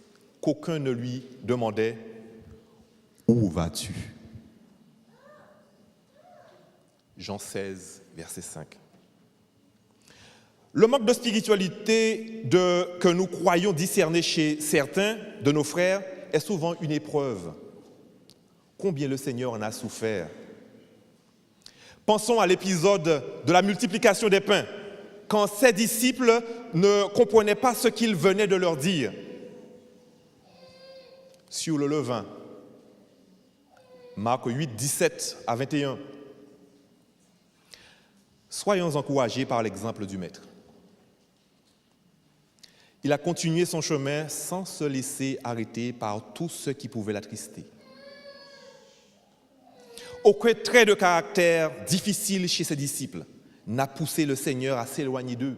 S2: qu'aucun ne lui demandait « Où vas-tu » Jean 16, verset 5. Le manque de spiritualité que nous croyons discerner chez certains de nos frères est souvent une épreuve. Combien le Seigneur en a souffert. Pensons à l'épisode de la multiplication des pains. quand ses disciples ne comprenaient pas ce qu'il venait de leur dire sur le levain. Marc 8, 17 à 21. Soyons encouragés par l'exemple du Maître. Il a continué son chemin sans se laisser arrêter par tout ce qui pouvait l'attrister. Aucun trait de caractère difficile chez ses disciples n'a poussé le Seigneur à s'éloigner d'eux.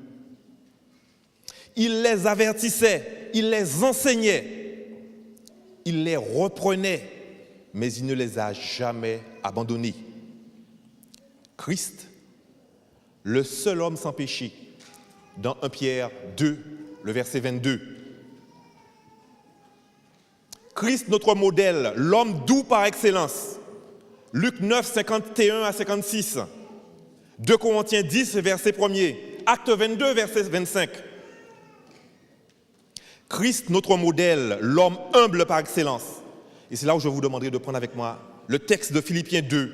S2: Il les avertissait, il les enseignait, il les reprenait, mais il ne les a jamais abandonnés. Christ, le seul homme sans péché, dans 1 Pierre 2, le verset 22. Christ, notre modèle, l'homme doux par excellence. Luc 9, 51 à 56. 2 Corinthiens 10, verset 1er. Acte 22, verset 25. Christ, notre modèle, l'homme humble par excellence. Et c'est là où je vous demanderai de prendre avec moi le texte de Philippiens 2.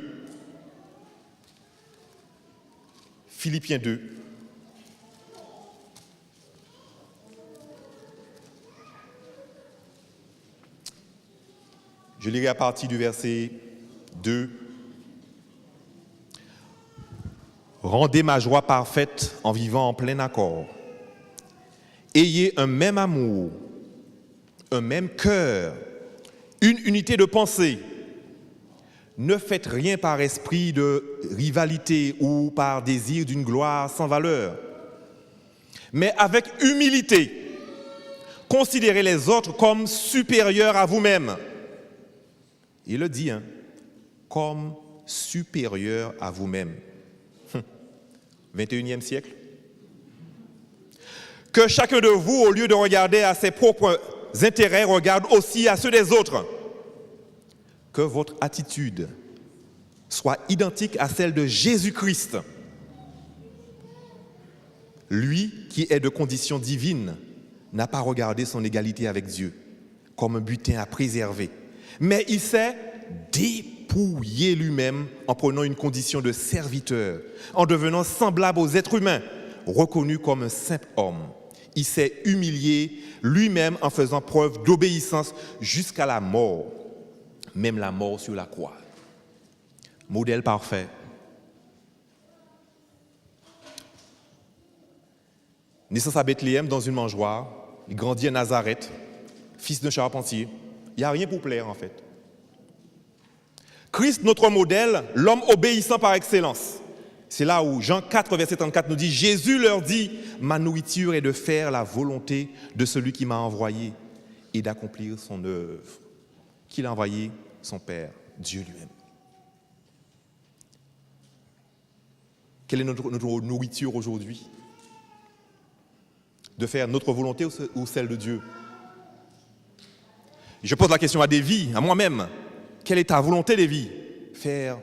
S2: Philippiens 2. Je lirai à partir du verset 2. Rendez ma joie parfaite en vivant en plein accord. Ayez un même amour, un même cœur, une unité de pensée. Ne faites rien par esprit de rivalité ou par désir d'une gloire sans valeur, mais avec humilité, considérez les autres comme supérieurs à vous-même. Il le dit, comme supérieurs à vous-même. 21e siècle. Que chacun de vous, au lieu de regarder à ses propres intérêts, regarde aussi à ceux des autres. Que votre attitude soit identique à celle de Jésus-Christ. Lui, qui est de condition divine, n'a pas regardé son égalité avec Dieu comme un butin à préserver, mais il s'est dépouillé lui-même en prenant une condition de serviteur, en devenant semblable aux êtres humains, reconnu comme un simple homme. Il s'est humilié lui-même en faisant preuve d'obéissance jusqu'à la mort, même la mort sur la croix. Modèle parfait. Naissance à Bethléem dans une mangeoire, il grandit à Nazareth, fils d'un charpentier. Il n'y a rien pour plaire en fait. Christ, notre modèle, l'homme obéissant par excellence. C'est là où Jean 4, verset 34 nous dit, Jésus leur dit, ma nourriture est de faire la volonté de celui qui m'a envoyé et d'accomplir son œuvre. Qui l'a envoyé? Son Père, Dieu lui-même. Quelle est notre nourriture aujourd'hui? De faire notre volonté ou celle de Dieu? Je pose la question à Davy, à moi-même. Quelle est ta volonté, Davy? Faire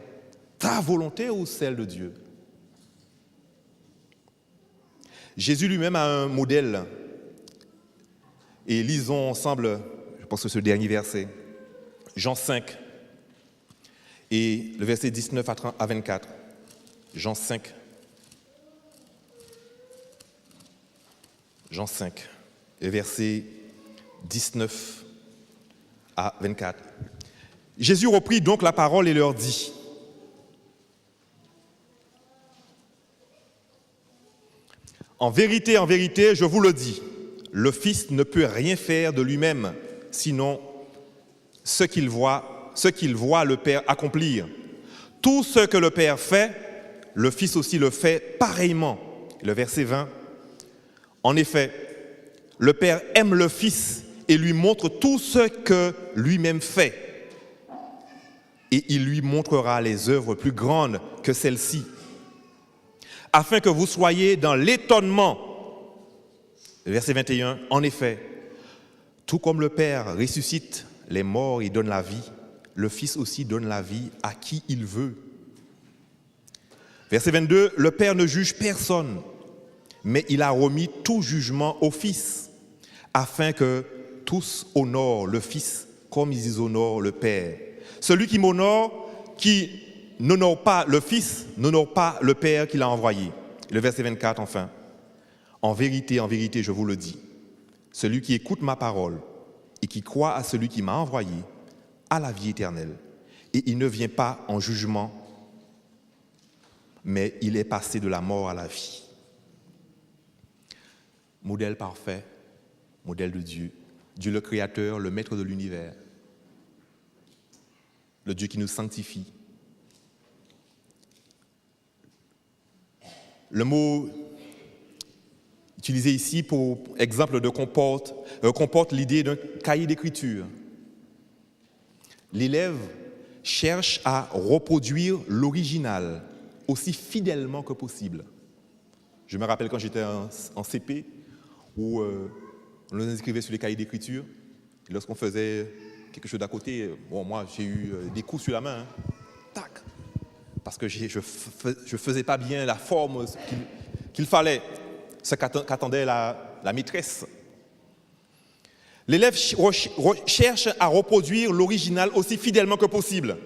S2: ta volonté ou celle de Dieu? Jésus lui-même a un modèle. Et lisons ensemble, je pense que c'est ce dernier verset, Jean 5, et le verset 19 à 24. Jean 5. Jean 5, et verset 19 à 24. Jésus reprit donc la parole et leur dit, en vérité, je vous le dis, le Fils ne peut rien faire de lui-même, sinon ce qu'il voit le Père accomplir. Tout ce que le Père fait, le Fils aussi le fait pareillement. Le verset 20. En effet, le Père aime le Fils et lui montre tout ce que lui-même fait. Et il lui montrera les œuvres plus grandes que celles-ci, afin que vous soyez dans l'étonnement. Verset 21, en effet, tout comme le Père ressuscite les morts et donne la vie, le Fils aussi donne la vie à qui il veut. Verset 22, le Père ne juge personne, mais il a remis tout jugement au Fils, afin que tous honorent le Fils comme ils honorent le Père. Celui qui m'honore, qui n'honore pas le Fils, n'honore pas le Père qui l'a envoyé. Le verset 24, enfin. en vérité, je vous le dis, celui qui écoute ma parole et qui croit à celui qui m'a envoyé a la vie éternelle. Et il ne vient pas en jugement, mais il est passé de la mort à la vie. Modèle parfait, modèle de Dieu. Dieu le Créateur, le Maître de l'univers. Le Dieu qui nous sanctifie. Le mot utilisé ici pour exemple comporte l'idée d'un cahier d'écriture. L'élève cherche à reproduire l'original aussi fidèlement que possible. Je me rappelle quand j'étais en CP, où on nous inscrivait sur les cahiers d'écriture, et lorsqu'on faisait quelque chose d'à côté, bon, moi j'ai eu des coups sur la main, tac, parce que je faisais pas bien la forme qu'il fallait, ce qu'attendait la maîtresse. L'élève cherche à reproduire l'original aussi fidèlement que possible.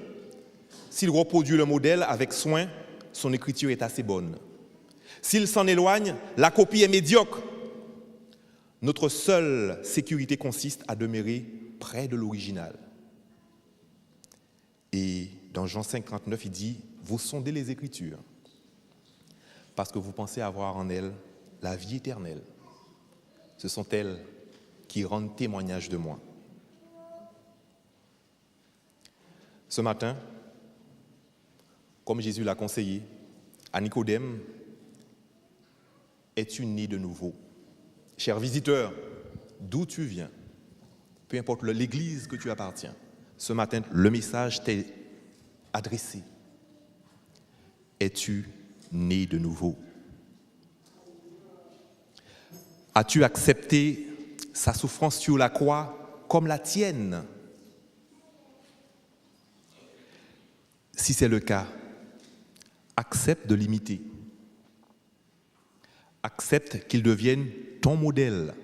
S2: S'il reproduit le modèle avec soin, son écriture est assez bonne. S'il s'en éloigne, la copie est médiocre. Notre seule sécurité consiste à demeurer près de l'original. Et dans Jean 5,39, il dit « Vous sondez les Écritures, parce que vous pensez avoir en elles la vie éternelle. Ce sont elles qui rendent témoignage de moi. » Ce matin, comme Jésus l'a conseillé, à Nicodème, es-tu né de nouveau? Cher visiteur, d'où tu viens, peu importe l'église que tu appartiens, ce matin, le message t'est adressé. Es-tu né de nouveau? As-tu accepté sa souffrance sur la croix comme la tienne? Si c'est le cas, accepte de l'imiter. Accepte qu'il devienne ton modèle.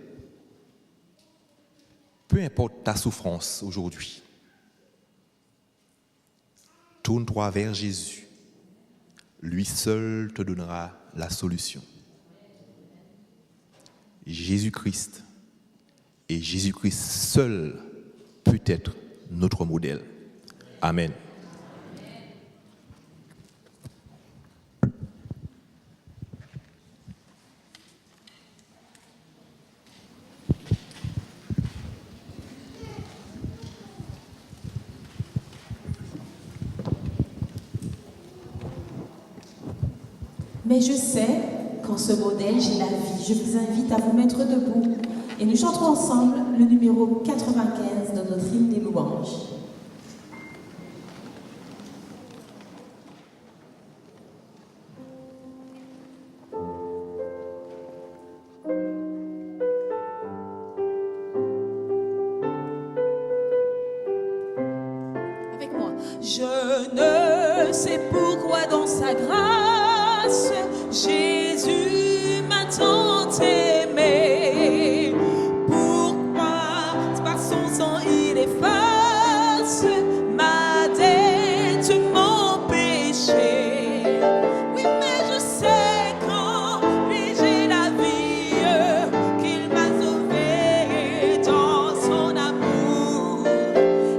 S2: Peu importe ta souffrance aujourd'hui. Tourne-toi vers Jésus. Lui seul te donnera la solution. Jésus-Christ. Et Jésus-Christ seul peut être notre modèle. Amen.
S1: Mais je sais qu'en ce modèle, j'ai la vie. Je vous invite à vous mettre debout et nous chanterons ensemble le numéro 95 de notre hymne des louanges. Avec moi. Je ne sais pourquoi dans sa grâce, Jésus m'a tant aimé. Pourquoi par son sang il efface ma dette, mon péché. Oui, mais je sais qu'en lui j'ai la vie, qu'il m'a sauvé dans son amour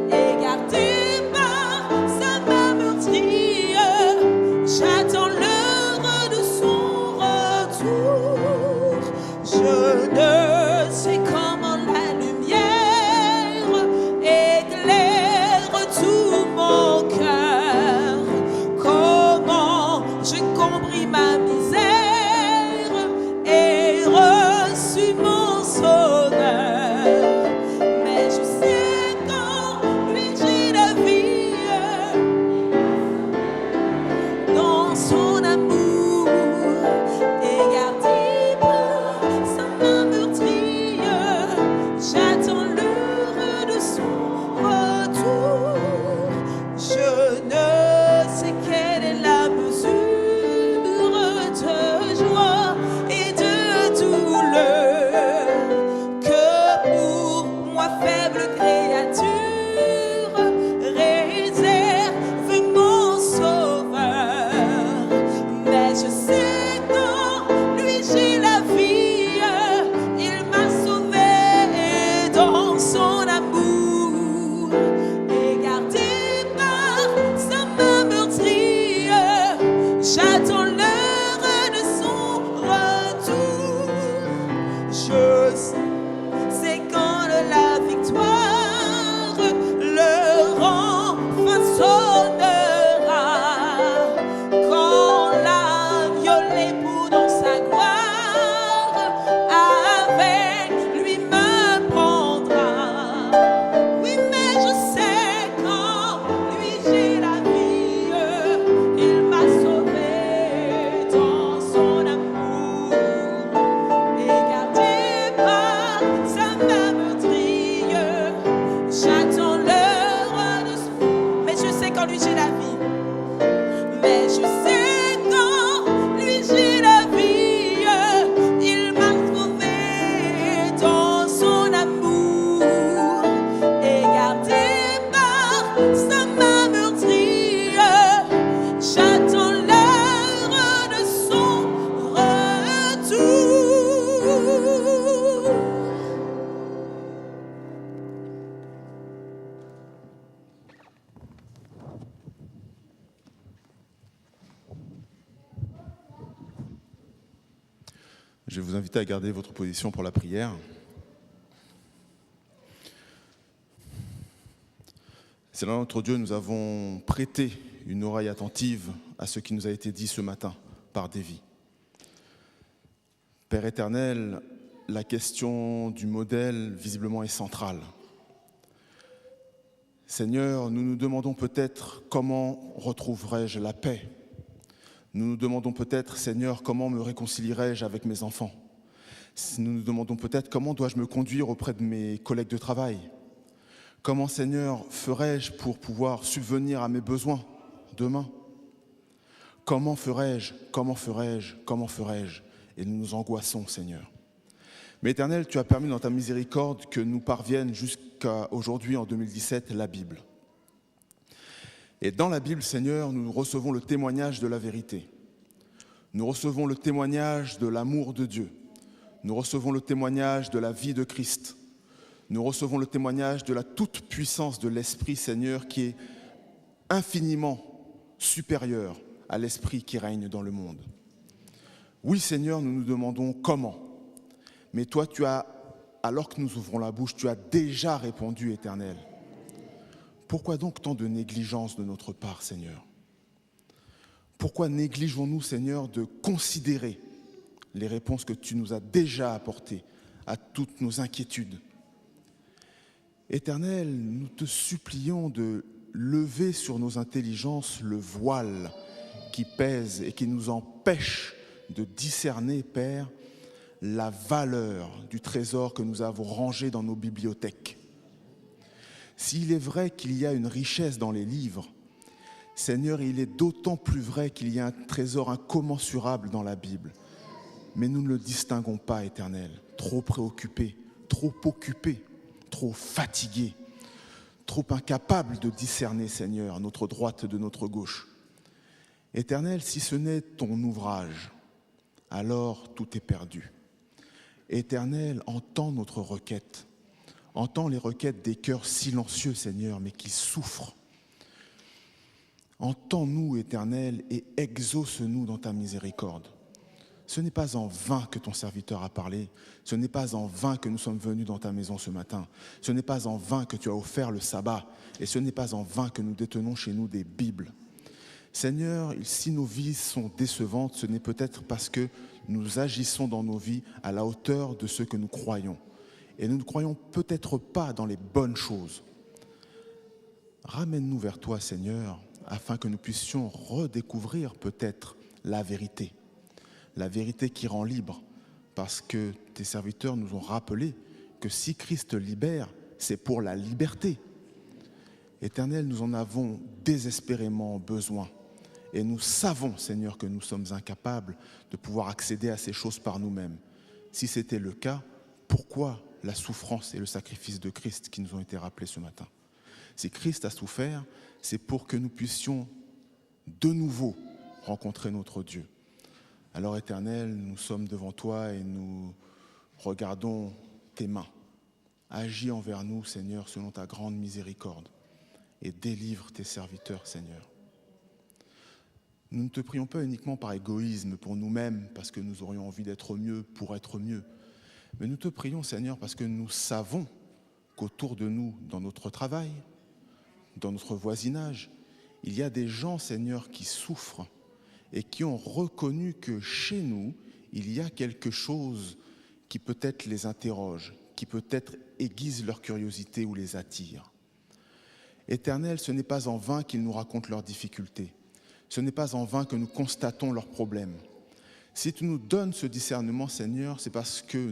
S1: et gardé par sa main meurtrière. J'attends l'heure de son retour. récompense. C'est quand la victoire le rang sonnera, quand l'agneau l'époux dans sa gloire avec lui me prendra. Oui, mais je sais qu'en lui j'ai la vie, il m'a sauvé dans son amour et gardé par sa main meurtrière. J'attends l'heure de son... Mais je sais qu'en lui j'ai la vie. Mais je sais qu'en lui j'ai la vie, il m'a trouvé dans son amour et gardé par sa main meurtrière. J'attends l'heure de son retour.
S4: Je vais vous inviter à garder votre position pour la prière. Seigneur notre Dieu, nous avons prêté une oreille attentive à ce qui nous a été dit ce matin par Davy. Père éternel, la question du modèle visiblement est centrale. Seigneur, nous nous demandons peut-être comment retrouverai-je la paix. Nous nous demandons peut-être, Seigneur, comment me réconcilierai-je avec mes enfants. Nous nous demandons peut-être comment dois-je me conduire auprès de mes collègues de travail. Comment, Seigneur, ferai-je pour pouvoir subvenir à mes besoins demain? Comment ferai-je? Et nous nous angoissons, Seigneur. Mais Éternel, tu as permis dans ta miséricorde que nous parvienne jusqu'à aujourd'hui, en 2017, la Bible. Et dans la Bible, Seigneur, nous recevons le témoignage de la vérité. Nous recevons le témoignage de l'amour de Dieu. Nous recevons le témoignage de la vie de Christ. Nous recevons le témoignage de la toute-puissance de l'Esprit, Seigneur, qui est infiniment supérieur à l'Esprit qui règne dans le monde. Oui, Seigneur, nous nous demandons comment. Mais toi, alors que nous ouvrons la bouche, tu as déjà répondu, Éternel. Pourquoi donc tant de négligence de notre part, Seigneur? Pourquoi négligeons-nous, Seigneur, de considérer les réponses que tu nous as déjà apportées à toutes nos inquiétudes? Éternel, nous te supplions de lever sur nos intelligences le voile qui pèse et qui nous empêche de discerner, Père, la valeur du trésor que nous avons rangé dans nos bibliothèques. S'il est vrai qu'il y a une richesse dans les livres, Seigneur, il est d'autant plus vrai qu'il y a un trésor incommensurable dans la Bible. Mais nous ne le distinguons pas, Éternel, trop préoccupés, trop occupés, trop fatigués, trop incapables de discerner, Seigneur, notre droite de notre gauche. Éternel, si ce n'est ton ouvrage, alors tout est perdu. Éternel, entends notre requête. Entends les requêtes des cœurs silencieux, Seigneur, mais qui souffrent. Entends-nous, Éternel, et exauce-nous dans ta miséricorde. Ce n'est pas en vain que ton serviteur a parlé. Ce n'est pas en vain que nous sommes venus dans ta maison ce matin. Ce n'est pas en vain que tu as offert le sabbat. Et ce n'est pas en vain que nous détenons chez nous des Bibles. Seigneur, si nos vies sont décevantes, ce n'est peut-être parce que nous agissons dans nos vies à la hauteur de ce que nous croyons. Et nous ne croyons peut-être pas dans les bonnes choses. Ramène-nous vers toi, Seigneur, afin que nous puissions redécouvrir peut-être la vérité qui rend libre, parce que tes serviteurs nous ont rappelé que si Christ libère, c'est pour la liberté. Éternel, nous en avons désespérément besoin. Et nous savons, Seigneur, que nous sommes incapables de pouvoir accéder à ces choses par nous-mêmes. Si c'était le cas, pourquoi la souffrance et le sacrifice de Christ qui nous ont été rappelés ce matin? Si Christ a souffert, c'est pour que nous puissions de nouveau rencontrer notre Dieu. Alors, Éternel, nous sommes devant toi et nous regardons tes mains. Agis envers nous, Seigneur, selon ta grande miséricorde et délivre tes serviteurs, Seigneur. Nous ne te prions pas uniquement par égoïsme pour nous-mêmes, parce que nous aurions envie d'être mieux pour être mieux, Mais nous te prions, Seigneur, parce que nous savons qu'autour de nous, dans notre travail, dans notre voisinage, il y a des gens, Seigneur, qui souffrent et qui ont reconnu que chez nous, il y a quelque chose qui peut-être les interroge, qui peut-être aiguise leur curiosité ou les attire. Éternel, ce n'est pas en vain qu'ils nous racontent leurs difficultés. Ce n'est pas en vain que nous constatons leurs problèmes. Si tu nous donnes ce discernement, Seigneur, c'est parce que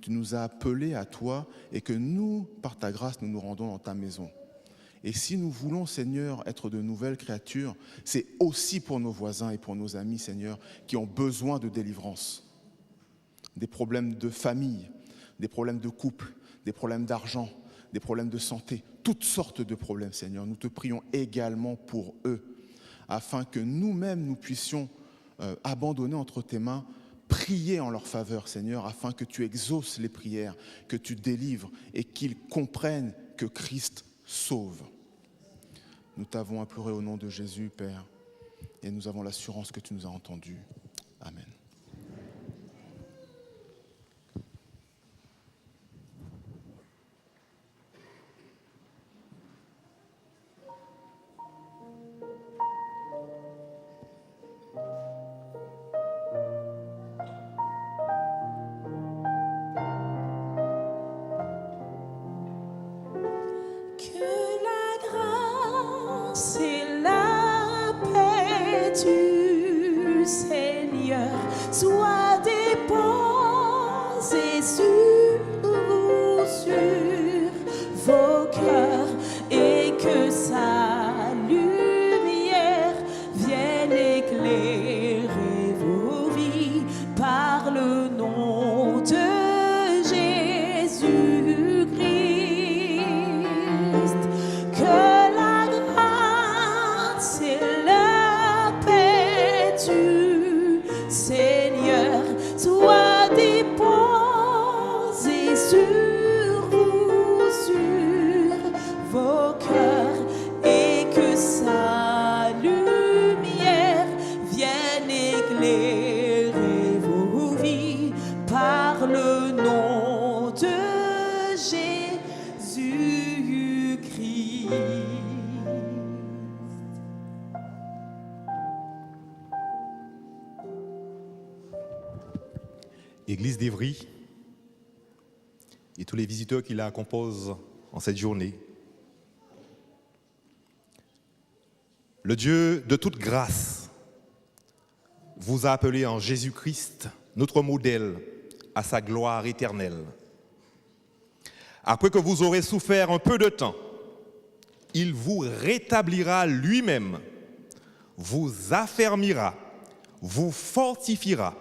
S4: tu nous as appelés à toi et que nous, par ta grâce, nous nous rendons dans ta maison. Et si nous voulons, Seigneur, être de nouvelles créatures, c'est aussi pour nos voisins et pour nos amis, Seigneur, qui ont besoin de délivrance. Des problèmes de famille, des problèmes de couple, des problèmes d'argent, des problèmes de santé, toutes sortes de problèmes, Seigneur. Nous te prions également pour eux, afin que nous-mêmes, nous puissions abandonner entre tes mains, prier en leur faveur, Seigneur, afin que tu exauces les prières, que tu délivres et qu'ils comprennent que Christ sauve. Nous t'avons imploré au nom de Jésus, Père, et nous avons l'assurance que tu nous as entendus. Amen.
S1: C'est la paix du Seigneur soit déposée sur vous, sur vos cœurs, et que sa lumière vienne éclairer vos vies par le nom de Jésus-Christ. Que Seigneur, sois déposé sur vous, sur vos cœurs, et que sa lumière vienne éclairer vos vies par le nom de Jésus-Christ.
S2: Église d'Ivry et tous les visiteurs qui la composent en cette journée. Le Dieu de toute grâce vous a appelé en Jésus-Christ, notre modèle, à sa gloire éternelle. Après que vous aurez souffert un peu de temps, il vous rétablira lui-même, vous affermira, vous fortifiera,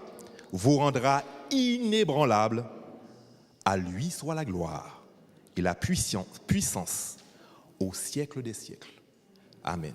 S2: vous rendra inébranlable. À lui soit la gloire et la puissance au siècle des siècles. Amen.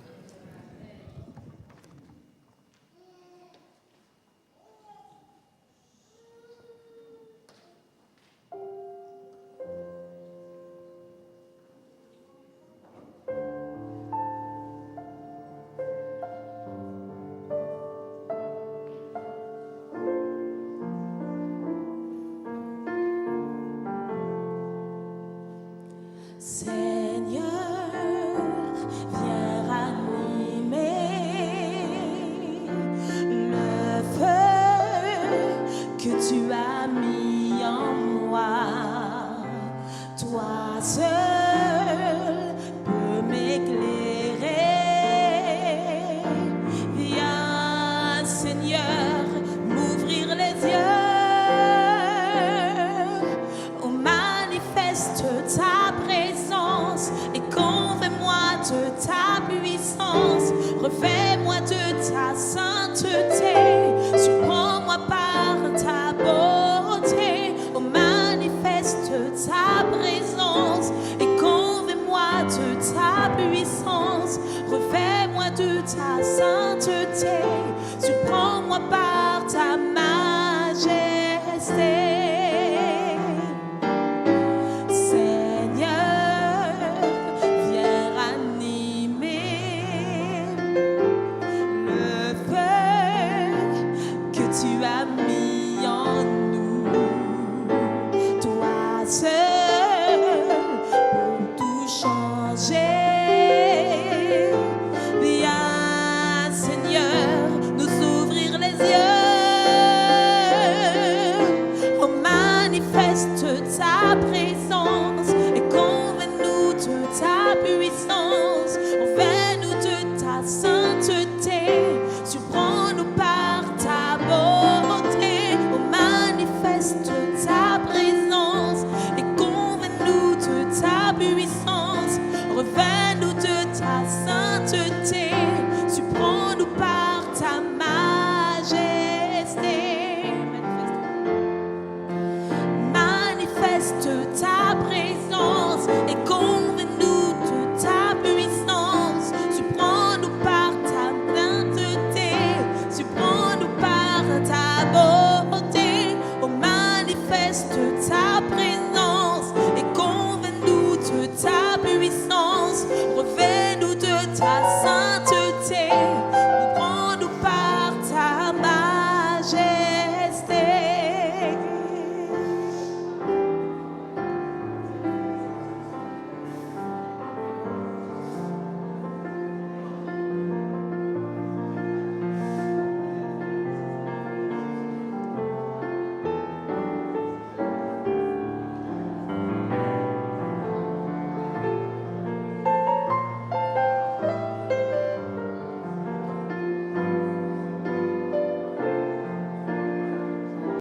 S1: Seigneur, viens ranimer le feu que tu as mis en moi. Toi seul peux m'éclairer. Viens, Seigneur, m'ouvrir les yeux. Oh, manifeste ta présence et convainc-moi de ta puissance. Refais-moi de ta sainteté, surprends-moi par ta beauté. Oh, manifeste ta présence et convainc-moi de ta puissance. Refais-moi de ta sainteté, surprends-moi par ta majesté. Tu as mis en nous. seul pour tout changer. Viens, Seigneur, nous ouvrir les yeux. Oh, manifeste ta présence.